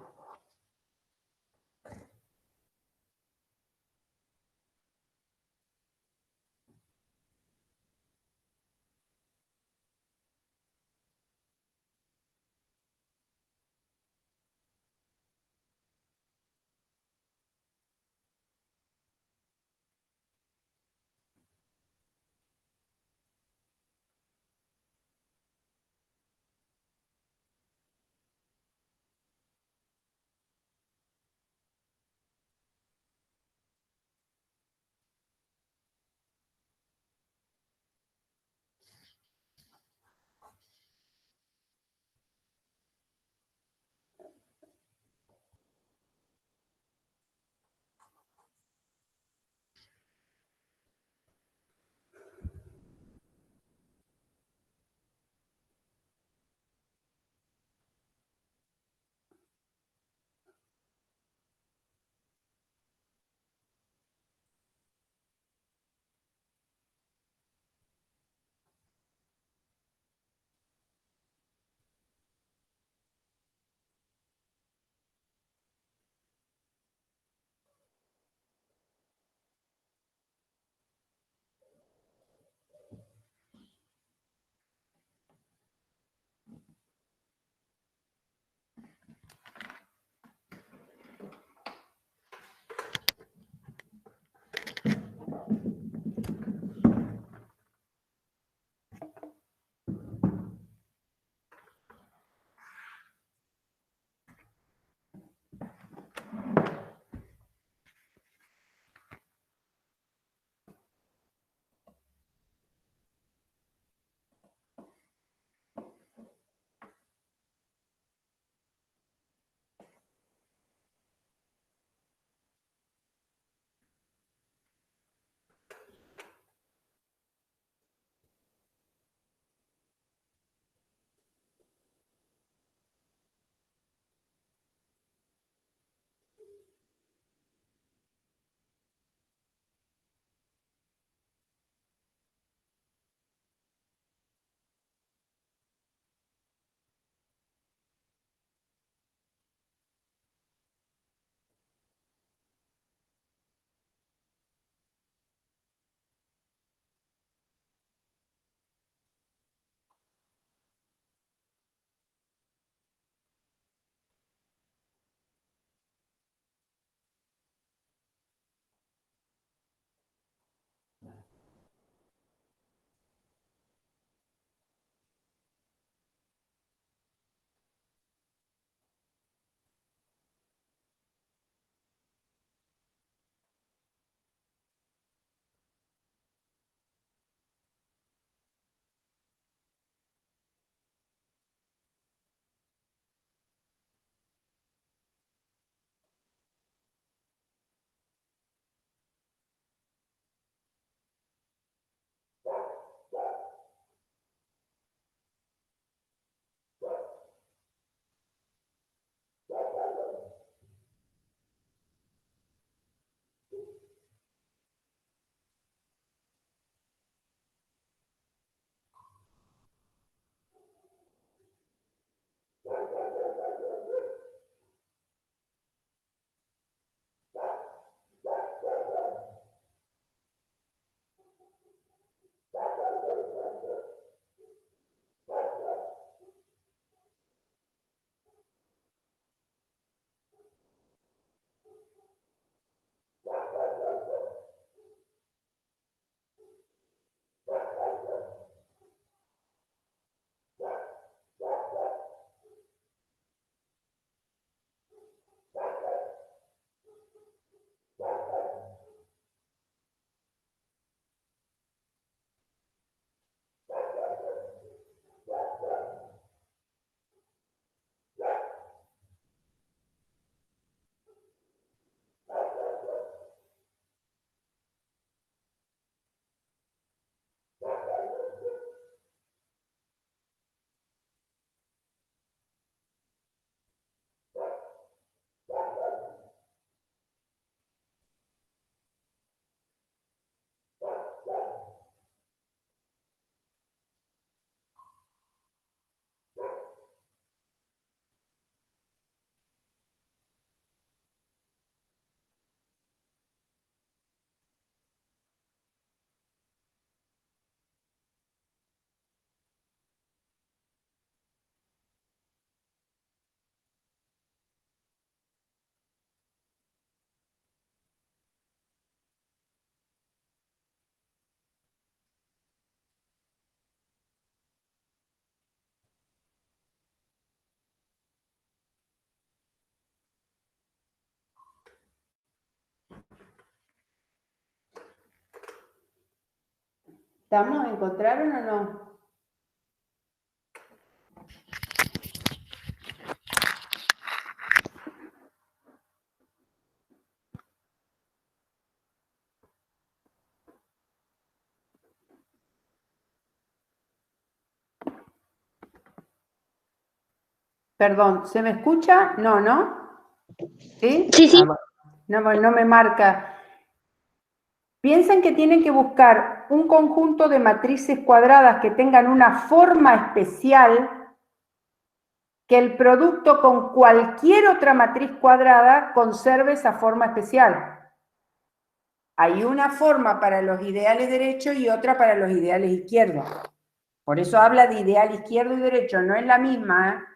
¿Estamos? ¿Encontraron o no? Perdón, ¿se me escucha? No, ¿no? ¿Sí? Sí, sí. No me marca. Piensen que tienen que buscar un conjunto de matrices cuadradas que tengan una forma especial, que el producto con cualquier otra matriz cuadrada conserve esa forma especial. Hay una forma para los ideales derechos y otra para los ideales izquierdos. Por eso habla de ideal izquierdo y derecho, no es la misma, ¿eh?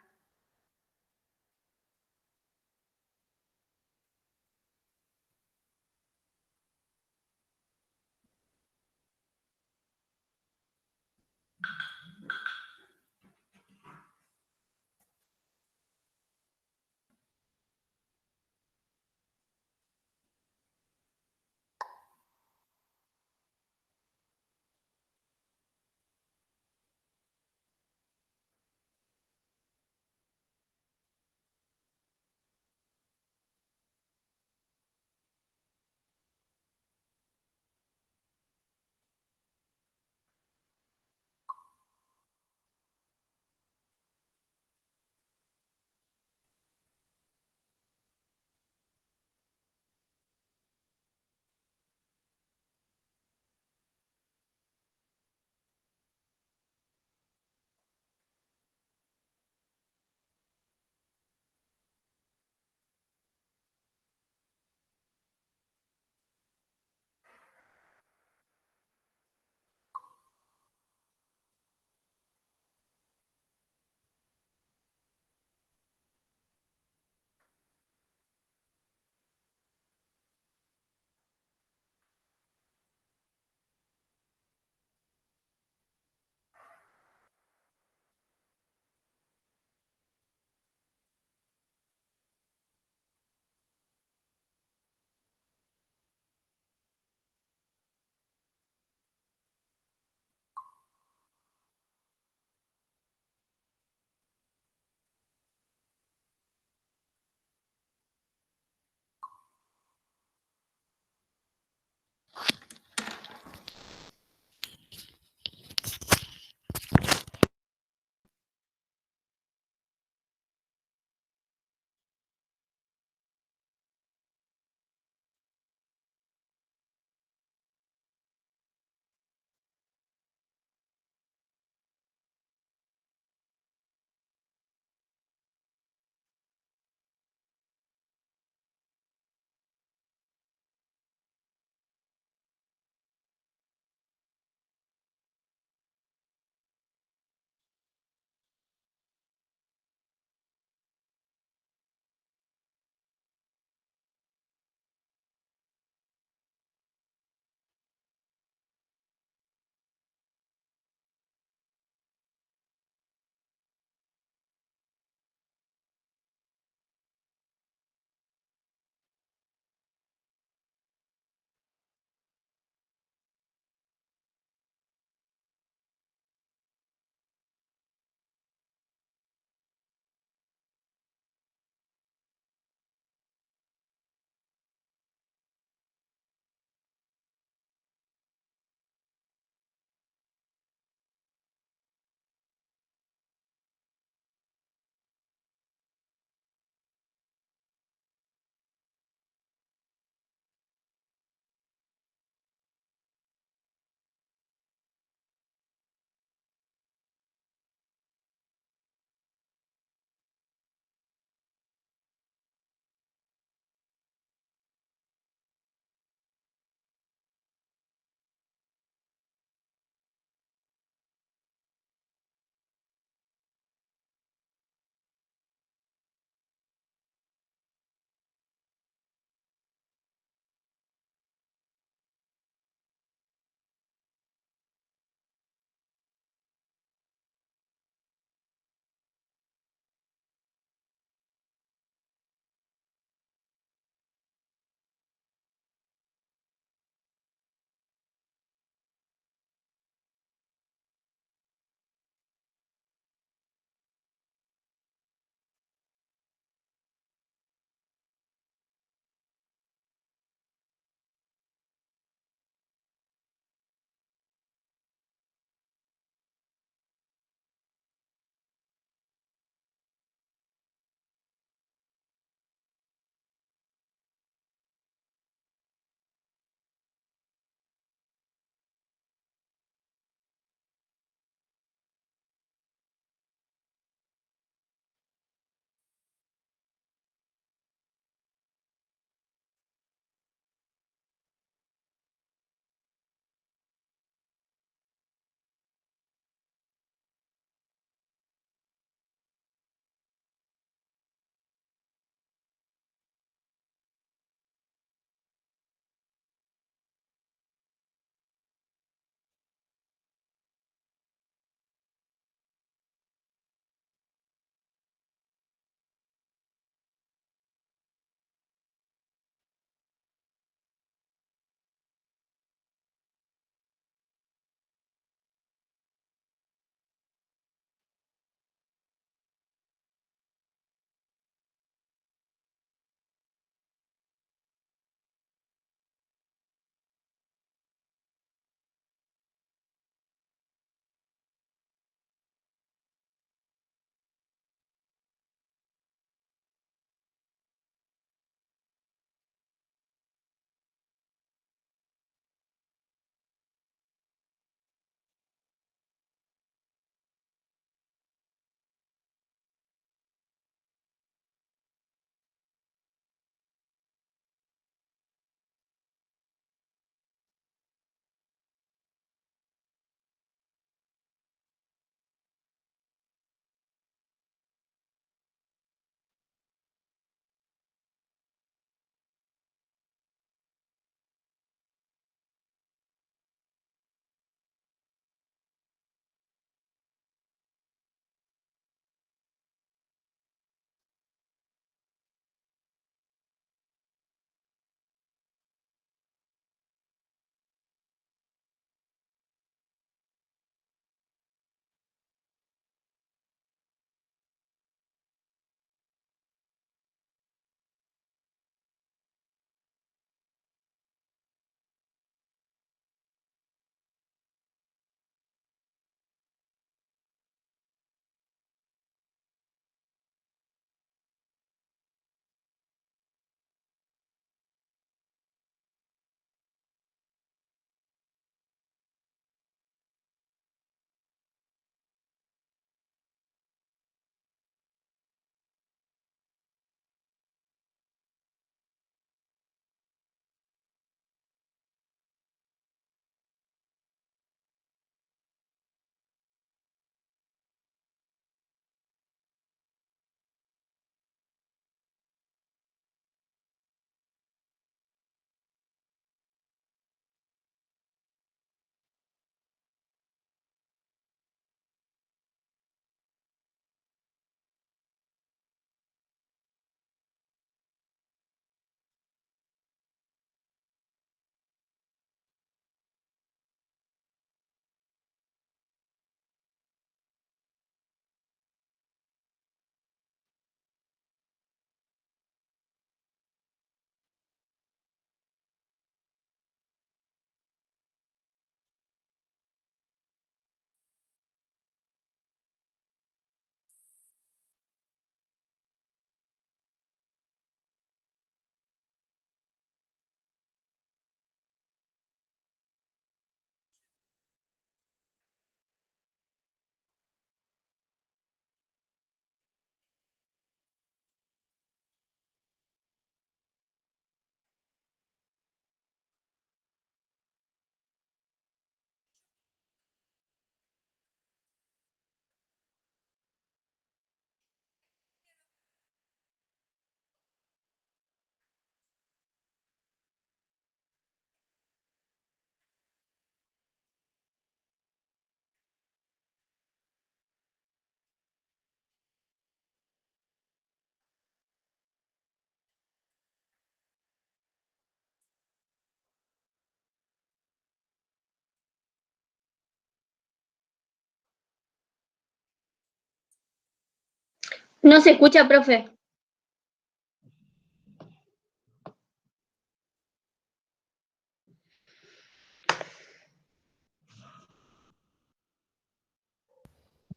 No se escucha, profe.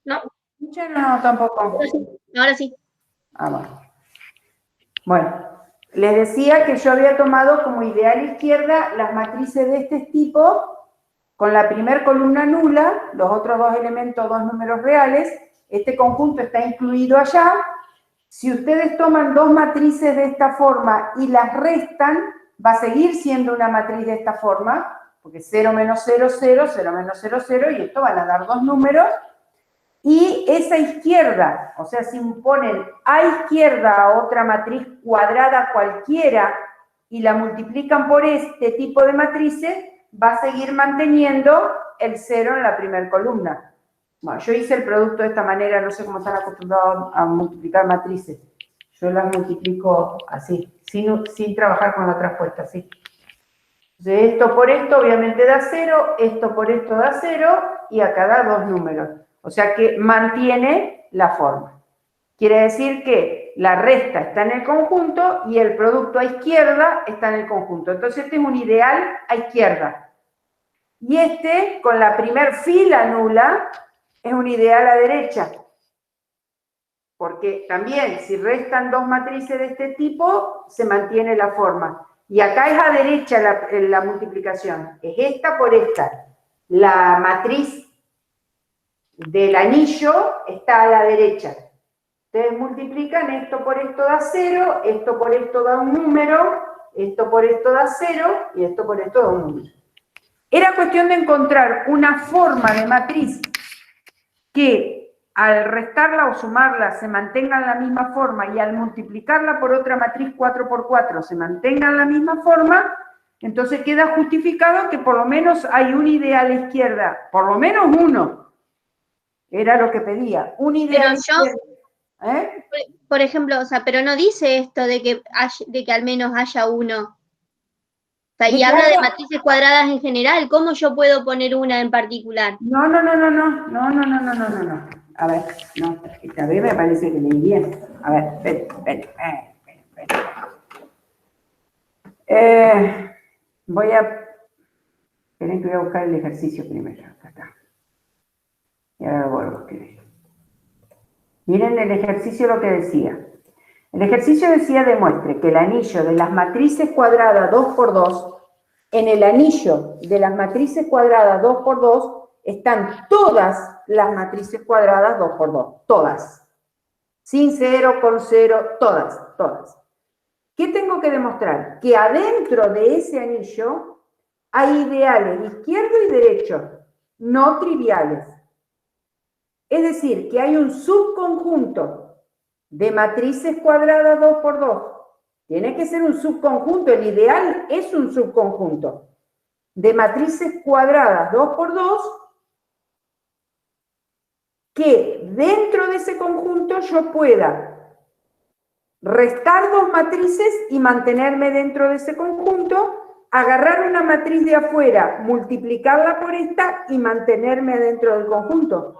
No, No, tampoco. ahora sí. Ahora sí. Ah, bueno. Bueno, les decía que yo había tomado como ideal izquierda las matrices de este tipo, con la primer columna nula, los otros dos elementos, dos números reales. Este conjunto está incluido allá. Si ustedes toman dos matrices de esta forma y las restan, va a seguir siendo una matriz de esta forma, porque 0 menos 0, 0, 0 menos 0, 0, y esto van a dar dos números. Y esa izquierda, o sea, si ponen a izquierda a otra matriz cuadrada cualquiera y la multiplican por este tipo de matrices, va a seguir manteniendo el 0 en la primera columna. Bueno, yo hice el producto de esta manera, no sé cómo están acostumbrados a multiplicar matrices. Yo las multiplico así, sin trabajar con la traspuesta, así. Entonces, esto por esto obviamente da 0, esto por esto da 0, y acá da dos números. O sea que mantiene la forma. Quiere decir que la resta está en el conjunto y el producto a izquierda está en el conjunto. Entonces este es un ideal a izquierda. Y este, con la primer fila nula, es un ideal a derecha. Porque también, si restan dos matrices de este tipo, se mantiene la forma. Y acá es a derecha la multiplicación. Es esta por esta. La matriz del anillo está a la derecha. Ustedes multiplican, esto por esto da 0, esto por esto da un número, esto por esto da 0, y esto por esto da un número. Era cuestión de encontrar una forma de matriz que al restarla o sumarla se mantenga en la misma forma y al multiplicarla por otra matriz 4 por 4 se mantenga en la misma forma. Entonces queda justificado que por lo menos hay un ideal a izquierda, por lo menos uno. Era lo que pedía, un ideal a izquierda. Por ejemplo, o sea, pero no dice esto de que al menos haya uno. O sea, y habla de matrices cuadradas en general. ¿Cómo yo puedo poner una en particular? No. A ver, no, esta vez me parece que leí bien. A ver, ven. Voy a... Esperen que voy a buscar el ejercicio primero. Acá está. Y ahora lo vuelvo a escribir. Miren el ejercicio lo que decía. El ejercicio decía demuestre que el anillo de las matrices cuadradas 2 por 2, en el anillo de las matrices cuadradas 2 por 2, están todas las matrices cuadradas 2 por 2. Todas. Sin 0, con 0, todas. ¿Qué tengo que demostrar? Que adentro de ese anillo hay ideales izquierdo y derecho, no triviales. Es decir, que hay un subconjunto de matrices cuadradas 2 por 2. Tiene que ser un subconjunto, el ideal es un subconjunto de matrices cuadradas 2 por 2, que dentro de ese conjunto yo pueda restar dos matrices y mantenerme dentro de ese conjunto, agarrar una matriz de afuera, multiplicarla por esta y mantenerme dentro del conjunto.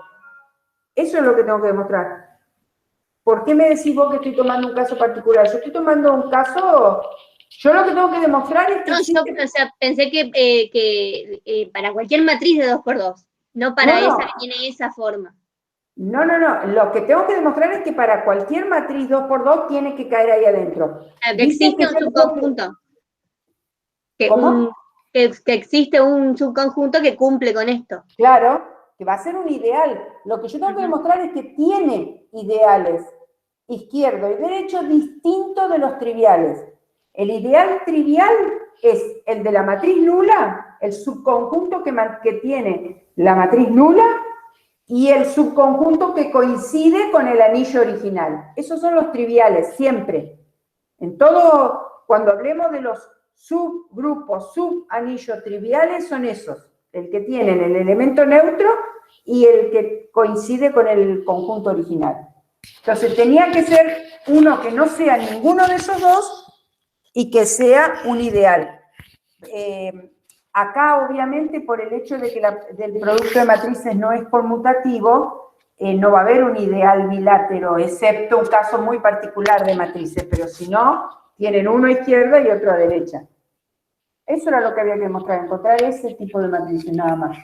Eso es lo que tengo que demostrar. ¿Por qué me decís vos que estoy tomando un caso particular? Yo estoy tomando un caso... Yo lo que tengo que demostrar es que... No, yo pensé que para cualquier matriz de 2 por 2, no para esa que tiene esa forma. No. Lo que tengo que demostrar es que para cualquier matriz 2 por 2 tiene que caer ahí adentro. Que existe un subconjunto. ¿Cómo? Que existe un subconjunto que cumple con esto. Claro, que va a ser un ideal. Lo que yo tengo que demostrar es que tiene ideales izquierdo y derecho distintos de los triviales. El ideal trivial es el de la matriz nula, el subconjunto que tiene la matriz nula, y el subconjunto que coincide con el anillo original. Esos son los triviales, siempre. En todo, cuando hablemos de los subgrupos, subanillos triviales, son esos. El que tienen el elemento neutro y el que coincide con el conjunto original. Entonces tenía que ser uno que no sea ninguno de esos dos y que sea un ideal. Acá, obviamente, por el hecho de que del producto de matrices no es conmutativo, no va a haber un ideal bilátero, excepto un caso muy particular de matrices, pero si no, tienen uno a izquierda y otro a derecha. Eso era lo que había que mostrar, encontrar ese tipo de matrices, nada más.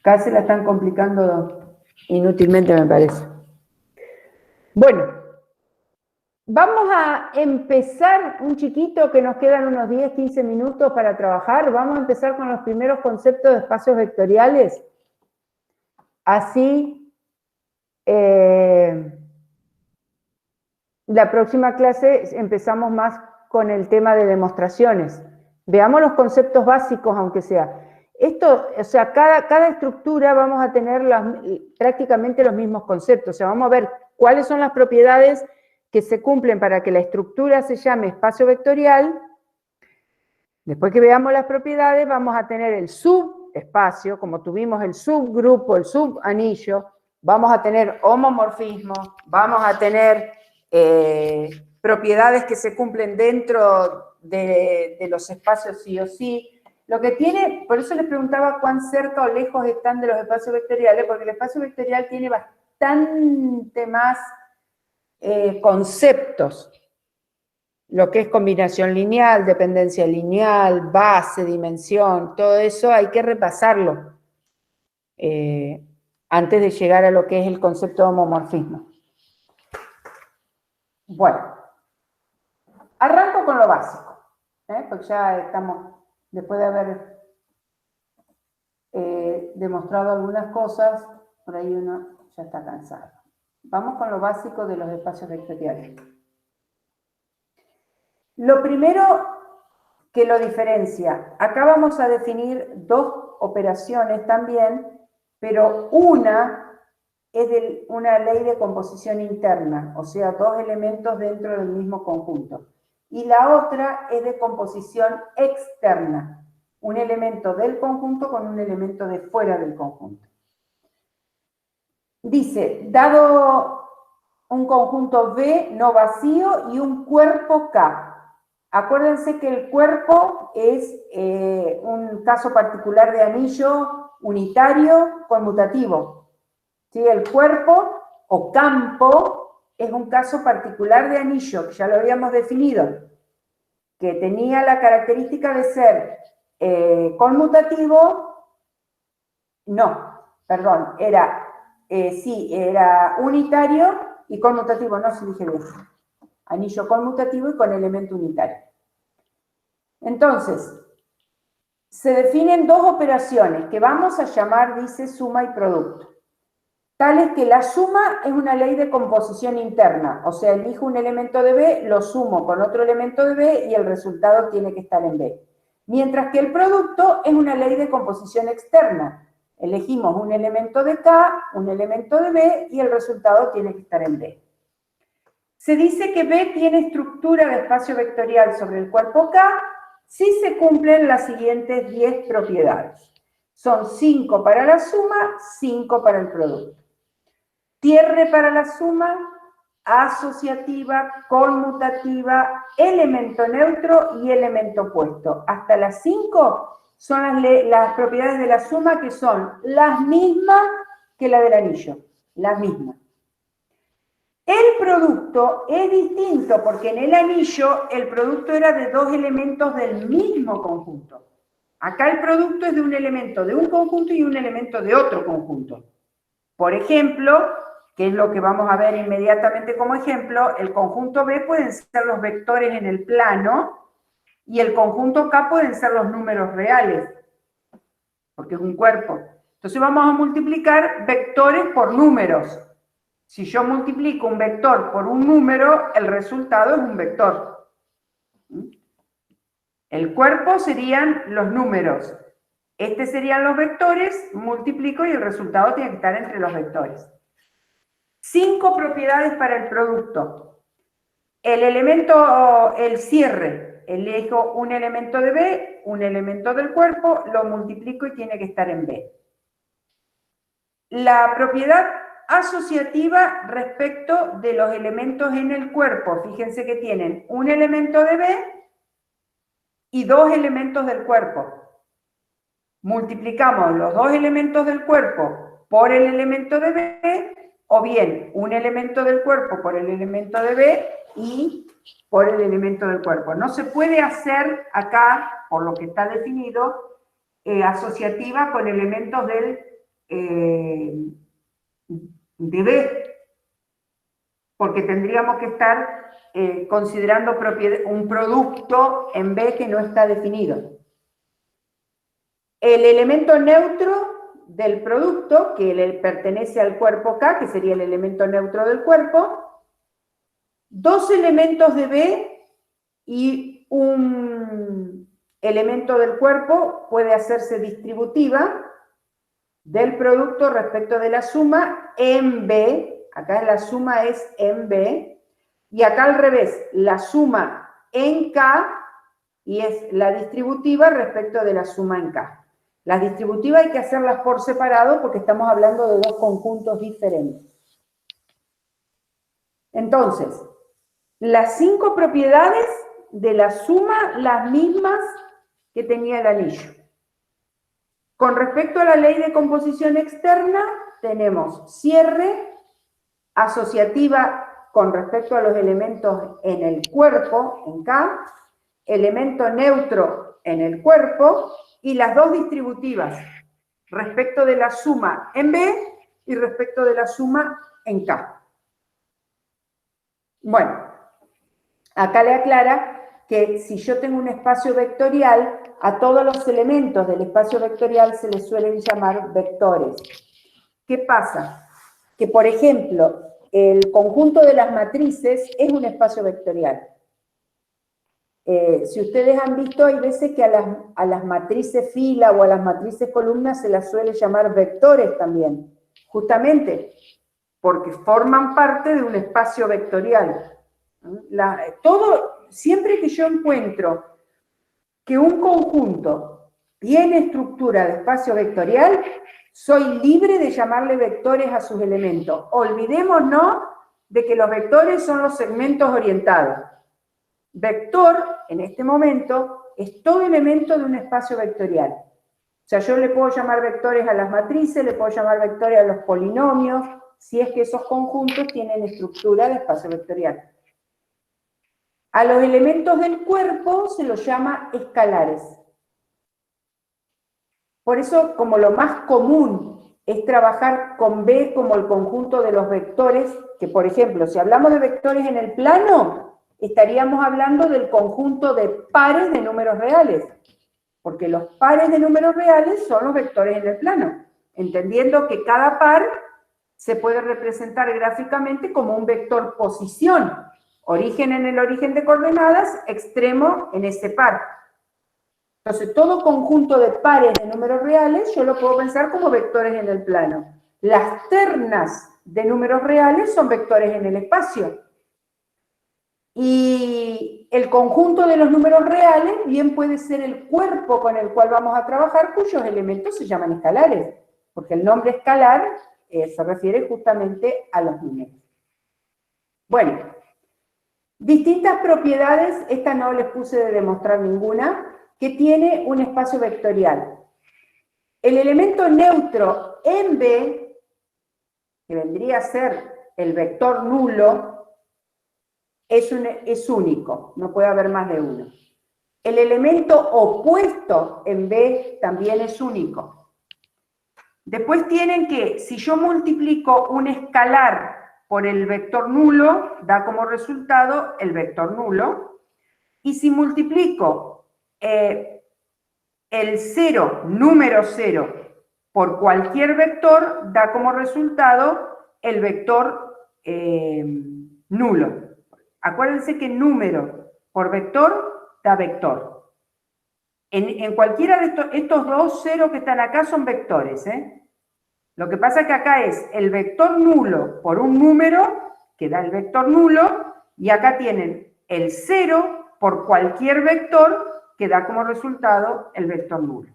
Acá se la están complicando inútilmente, me parece. Bueno, vamos a empezar un chiquito, que nos quedan unos 10, 15 minutos para trabajar. Vamos a empezar con los primeros conceptos de espacios vectoriales. Así, la próxima clase empezamos más con el tema de demostraciones. Veamos los conceptos básicos, aunque sea. Esto, o sea, cada estructura vamos a tener prácticamente los mismos conceptos. O sea, vamos a ver cuáles son las propiedades que se cumplen para que la estructura se llame espacio vectorial. Después que veamos las propiedades, vamos a tener el subespacio, como tuvimos el subgrupo, el subanillo. Vamos a tener homomorfismo, vamos a tener propiedades que se cumplen dentro de los espacios sí o sí. Lo que tiene, por eso les preguntaba cuán cerca o lejos están de los espacios vectoriales, porque el espacio vectorial tiene bastante más conceptos. Lo que es combinación lineal, dependencia lineal, base, dimensión, todo eso hay que repasarlo antes de llegar a lo que es el concepto de homomorfismo. Bueno, arranco con lo básico, porque ya estamos, después de haber demostrado algunas cosas, por ahí uno ya está cansado. Vamos con lo básico de los espacios vectoriales. Lo primero que lo diferencia, acá vamos a definir dos operaciones también, pero una es una ley de composición interna, o sea, dos elementos dentro del mismo conjunto. Y la otra es de composición externa, un elemento del conjunto con un elemento de fuera del conjunto. Dice, dado un conjunto V no vacío y un cuerpo K. Acuérdense que el cuerpo es un caso particular de anillo unitario conmutativo. ¿Sí? El cuerpo o campo es un caso particular de anillo, que ya lo habíamos definido, que tenía la característica de ser conmutativo, era unitario y conmutativo, no se dije bien. Anillo conmutativo y con elemento unitario. Entonces, se definen dos operaciones que vamos a llamar, dice, suma y producto. Tal es que la suma es una ley de composición interna, o sea, elijo un elemento de B, lo sumo con otro elemento de B y el resultado tiene que estar en B. Mientras que el producto es una ley de composición externa. Elegimos un elemento de K, un elemento de B y el resultado tiene que estar en B. Se dice que B tiene estructura de espacio vectorial sobre el cuerpo K si se cumplen las siguientes 10 propiedades. Son 5 para la suma, 5 para el producto. Cierre para la suma, asociativa, conmutativa, elemento neutro y elemento opuesto. Hasta las 5 son las propiedades de la suma, que son las mismas que la del anillo, las mismas. El producto es distinto porque en el anillo el producto era de dos elementos del mismo conjunto. Acá el producto es de un elemento de un conjunto y un elemento de otro conjunto. Por ejemplo, que es lo que vamos a ver inmediatamente como ejemplo, el conjunto B pueden ser los vectores en el plano y el conjunto K pueden ser los números reales, porque es un cuerpo. Entonces vamos a multiplicar vectores por números. Si yo multiplico un vector por un número, el resultado es un vector. El cuerpo serían los números. Estos serían los vectores, multiplico y el resultado tiene que estar entre los vectores. 5 propiedades para el producto. El cierre. Elijo un elemento de B, un elemento del cuerpo, lo multiplico y tiene que estar en B. La propiedad asociativa respecto de los elementos en el cuerpo. Fíjense que tienen un elemento de B y 2 elementos del cuerpo. multiplicamos los dos elementos del cuerpo por el elemento de B, o bien un elemento del cuerpo por el elemento de B y por el elemento del cuerpo. No se puede hacer acá, por lo que está definido, asociativa con elementos de B, porque tendríamos que estar considerando un producto en B que no está definido. El elemento neutro del producto, que le pertenece al cuerpo K, que sería el elemento neutro del cuerpo, dos elementos de B y un elemento del cuerpo puede hacerse distributiva del producto respecto de la suma en B. Acá la suma es en B, y acá al revés, la suma en K y es la distributiva respecto de la suma en K. Las distributivas hay que hacerlas por separado porque estamos hablando de dos conjuntos diferentes. Entonces, las 5 propiedades de la suma, las mismas que tenía el anillo. Con respecto a la ley de composición externa, tenemos cierre, asociativa con respecto a los elementos en el cuerpo, en K, elemento neutro en el cuerpo, y las dos distributivas respecto de la suma en B y respecto de la suma en K. Bueno, acá le aclara que si yo tengo un espacio vectorial, a todos los elementos del espacio vectorial se les suelen llamar vectores. ¿Qué pasa? Que, por ejemplo, el conjunto de las matrices es un espacio vectorial. Si ustedes han visto, hay veces que a las matrices fila o a las matrices columnas se las suele llamar vectores también, justamente porque forman parte de un espacio vectorial. Siempre que yo encuentro que un conjunto tiene estructura de espacio vectorial, soy libre de llamarle vectores a sus elementos. Olvidémonos de que los vectores son los segmentos orientados. Vector, en este momento, es todo elemento de un espacio vectorial. O sea, yo le puedo llamar vectores a las matrices, le puedo llamar vectores a los polinomios, si es que esos conjuntos tienen estructura de espacio vectorial. A los elementos del cuerpo se los llama escalares. Por eso, como lo más común es trabajar con B como el conjunto de los vectores, que por ejemplo, si hablamos de vectores en el plano, estaríamos hablando del conjunto de pares de números reales, porque los pares de números reales son los vectores en el plano, entendiendo que cada par se puede representar gráficamente como un vector posición, origen en el origen de coordenadas, extremo en ese par. Entonces, todo conjunto de pares de números reales yo lo puedo pensar como vectores en el plano. Las ternas de números reales son vectores en el espacio. Y el conjunto de los números reales bien puede ser el cuerpo con el cual vamos a trabajar, cuyos elementos se llaman escalares, porque el nombre escalar se refiere justamente a los números. Bueno, distintas propiedades, esta no les puse de demostrar ninguna, que tiene un espacio vectorial. El elemento neutro en B, que vendría a ser el vector nulo, es único, no puede haber más de uno. El elemento opuesto en B también es único. Después tienen que, si yo multiplico un escalar por el vector nulo, da como resultado el vector nulo. Y si multiplico el 0, número 0, por cualquier vector, da como resultado el vector nulo. Acuérdense que número por vector da vector. En cualquiera de estos dos ceros que están acá son vectores, ¿eh? Lo que pasa es que acá es el vector nulo por un número, que da el vector nulo, y acá tienen el 0 por cualquier vector, que da como resultado el vector nulo.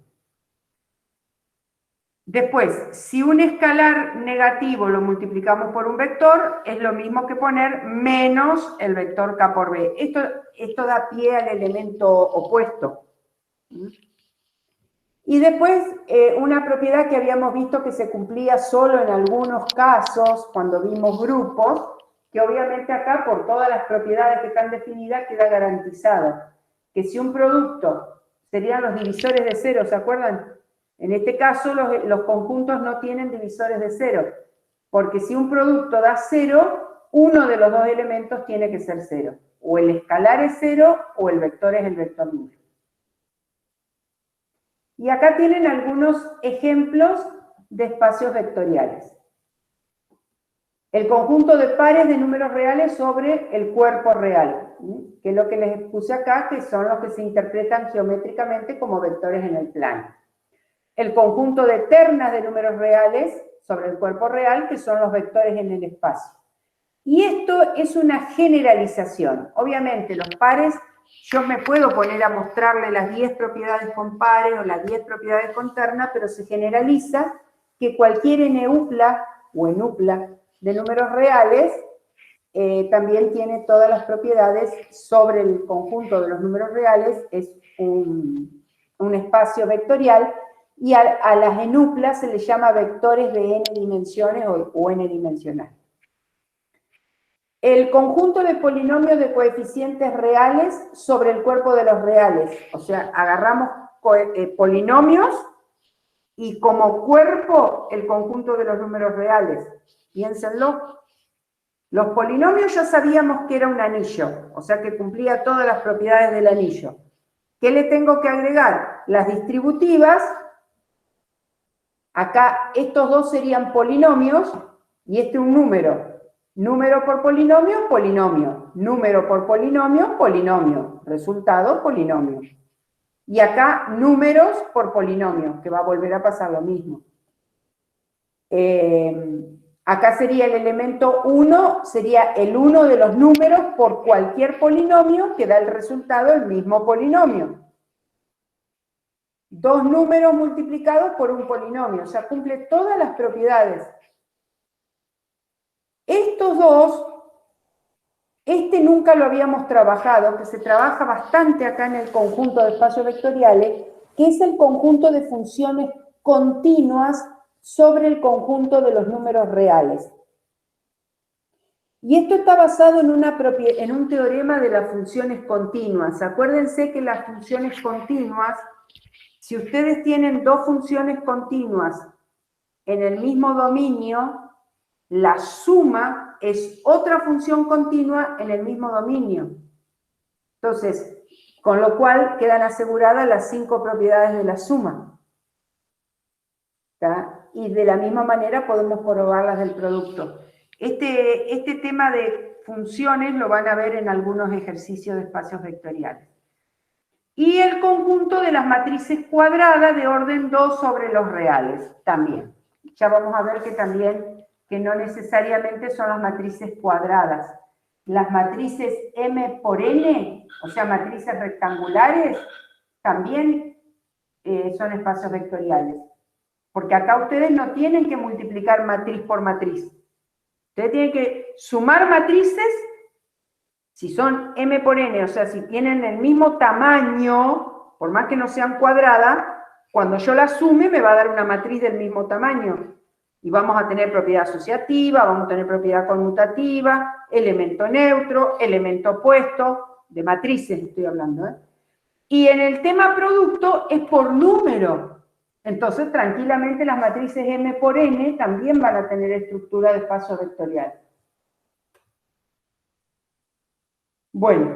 Después, si un escalar negativo lo multiplicamos por un vector, es lo mismo que poner menos el vector k por b. Esto da pie al elemento opuesto. Y después, una propiedad que habíamos visto que se cumplía solo en algunos casos, cuando vimos grupos, que obviamente acá, por todas las propiedades que están definidas, queda garantizado. Que si un producto, serían los divisores de cero, ¿se acuerdan? En este caso, los conjuntos no tienen divisores de cero, porque si un producto da cero, uno de los dos elementos tiene que ser cero. O el escalar es cero, o el vector es el vector nulo. Y acá tienen algunos ejemplos de espacios vectoriales. El conjunto de pares de números reales sobre el cuerpo real, que es lo que les puse acá, que son los que se interpretan geométricamente como vectores en el plano. El conjunto de ternas de números reales sobre el cuerpo real, que son los vectores en el espacio. Y esto es una generalización. Obviamente, los pares, yo me puedo poner a mostrarle las 10 propiedades con pares o las 10 propiedades con ternas, pero se generaliza que cualquier NUPLA o NUPLA de números reales también tiene todas las propiedades sobre el conjunto de los números reales, es un espacio vectorial, y a las NUPLA se les llama vectores de n dimensiones o n dimensional. El conjunto de polinomios de coeficientes reales sobre el cuerpo de los reales. O sea, agarramos polinomios y como cuerpo el conjunto de los números reales. Piénsenlo. Los polinomios ya sabíamos que era un anillo, o sea que cumplía todas las propiedades del anillo. ¿Qué le tengo que agregar? Las distributivas. Acá estos dos serían polinomios y este un número. Número por polinomio, polinomio. Número por polinomio, polinomio. Resultado, polinomio. Y acá números por polinomio, que va a volver a pasar lo mismo. Acá sería el elemento 1, sería el 1 de los números por cualquier polinomio que da el resultado el mismo polinomio. Dos números multiplicados por un polinomio, o sea, cumple todas las propiedades. Estos dos, este nunca lo habíamos trabajado, que se trabaja bastante acá en el conjunto de espacios vectoriales, que es el conjunto de funciones continuas sobre el conjunto de los números reales. Y esto está basado en un teorema de las funciones continuas. Acuérdense que las funciones continuas, si ustedes tienen dos funciones continuas en el mismo dominio, la suma es otra función continua en el mismo dominio. Entonces, con lo cual quedan aseguradas las 5 propiedades de la suma. ¿Está? Y de la misma manera podemos probar las del producto. Este tema de funciones lo van a ver en algunos ejercicios de espacios vectoriales. Y el conjunto de las matrices cuadradas de orden 2 sobre los reales, también. Ya vamos a ver que también, que no necesariamente son las matrices cuadradas. Las matrices M por N, o sea, matrices rectangulares, también son espacios vectoriales. Porque acá ustedes no tienen que multiplicar matriz por matriz. Ustedes tienen que sumar matrices, si son M por N, o sea, si tienen el mismo tamaño, por más que no sean cuadradas, cuando yo las sume me va a dar una matriz del mismo tamaño. Y vamos a tener propiedad asociativa, vamos a tener propiedad conmutativa, elemento neutro, elemento opuesto, de matrices estoy hablando, ¿eh? Y en el tema producto es por número. Entonces, tranquilamente las matrices M por N también van a tener estructura de espacio vectorial. Bueno,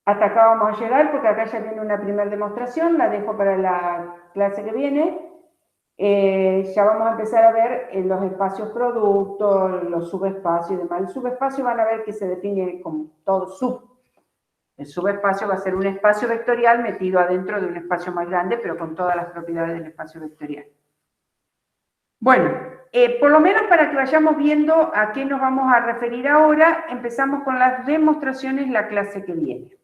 hasta acá vamos a llegar porque acá ya viene una primera demostración, la dejo para la clase que viene. Ya vamos a empezar a ver los espacios productos, los subespacios y demás. El subespacio van a ver que se define como todo sub. El subespacio va a ser un espacio vectorial metido adentro de un espacio más grande, pero con todas las propiedades del espacio vectorial. Bueno, por lo menos para que vayamos viendo a qué nos vamos a referir ahora, empezamos con las demostraciones la clase que viene.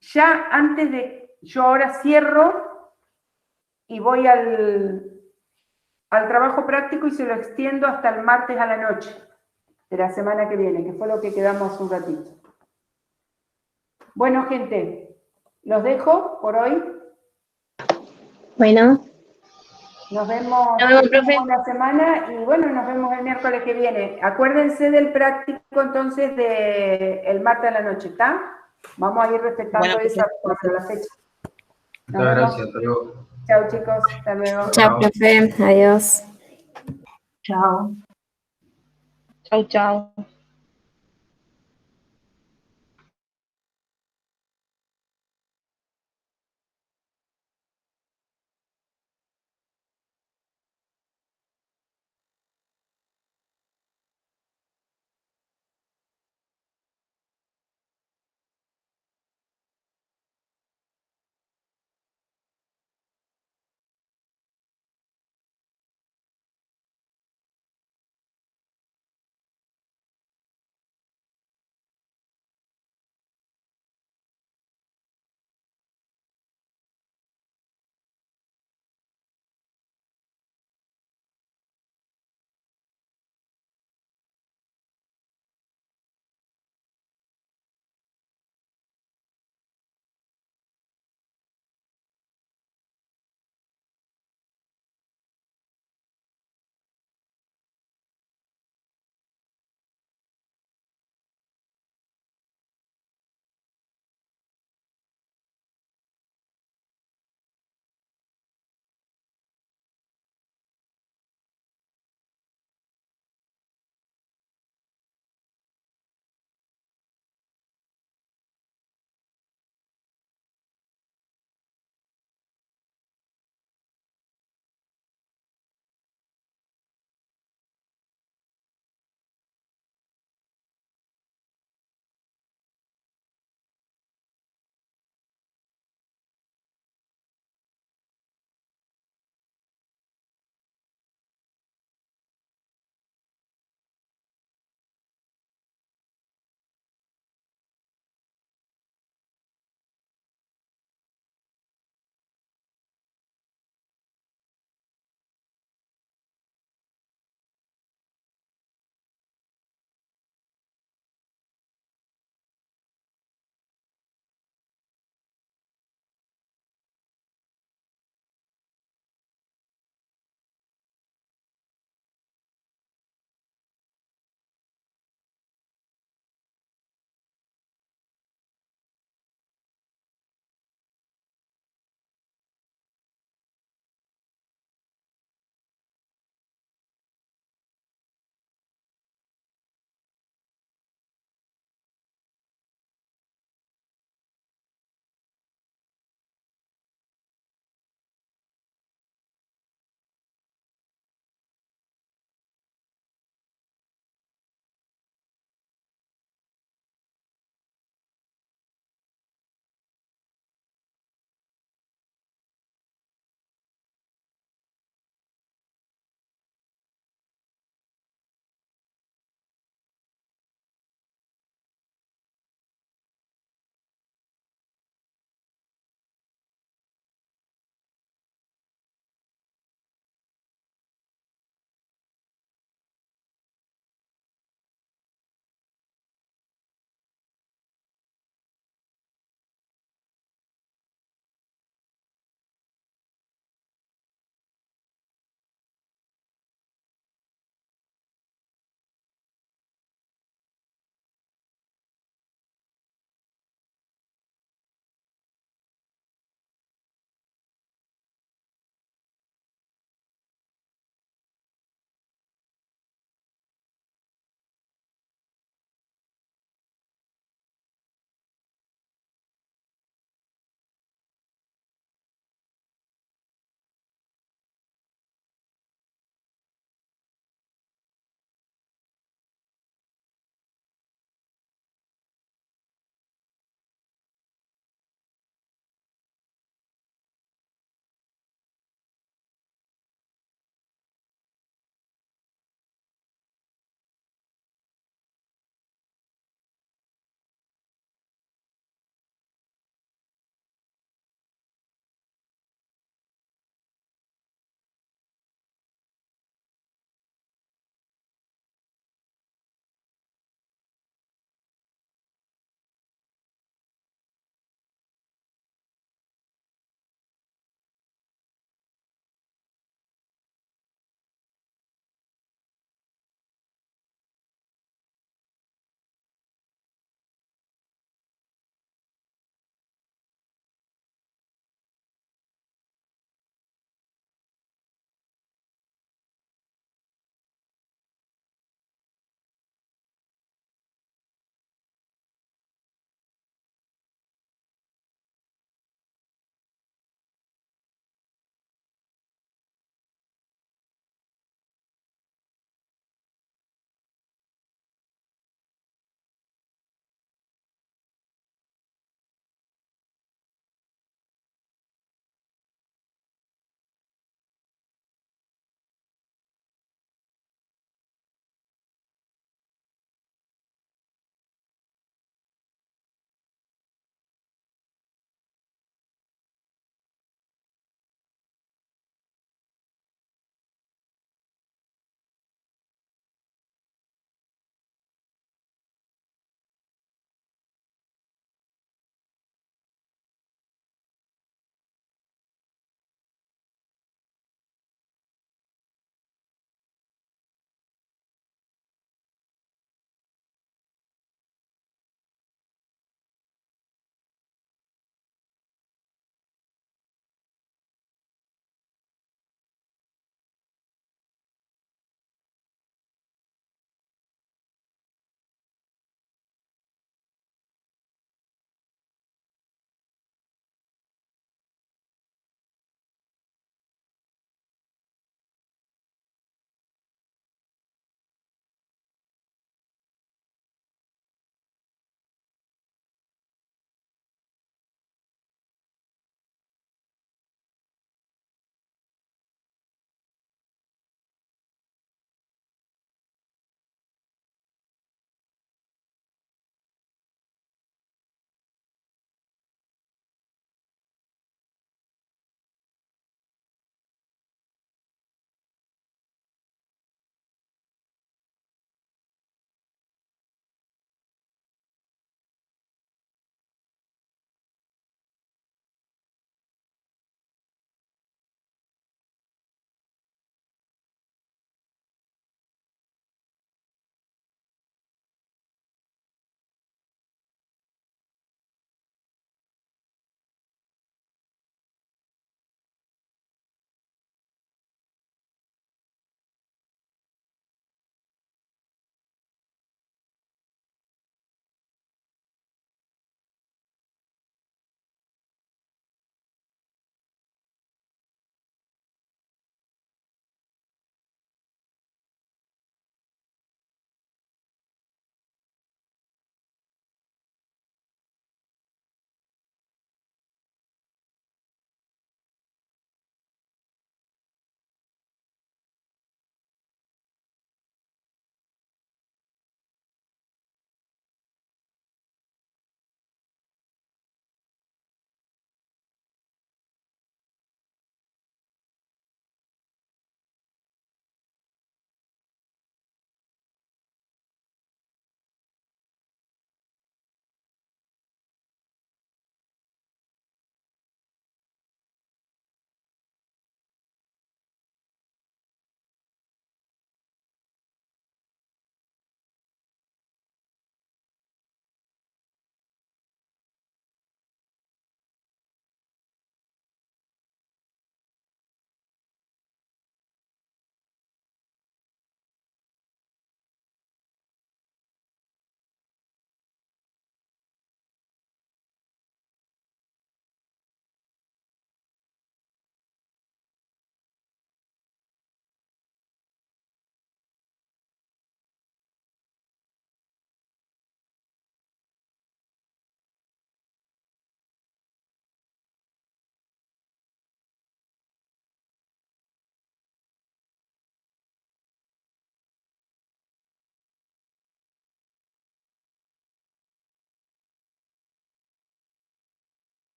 Ya antes de, yo ahora cierro y voy al trabajo práctico y se lo extiendo hasta el martes a la noche de la semana que viene, que fue lo que quedamos un ratito. Bueno, gente, los dejo por hoy. Bueno. Nos vemos profe. una semana y bueno, nos vemos el miércoles que viene. Acuérdense del práctico entonces el martes a la noche, ¿está? Vamos a ir respetando esa por la fecha. Muchas gracias, hasta luego. Chao chicos, hasta luego. Chao, profe. Adiós. Chao. Chau, chau.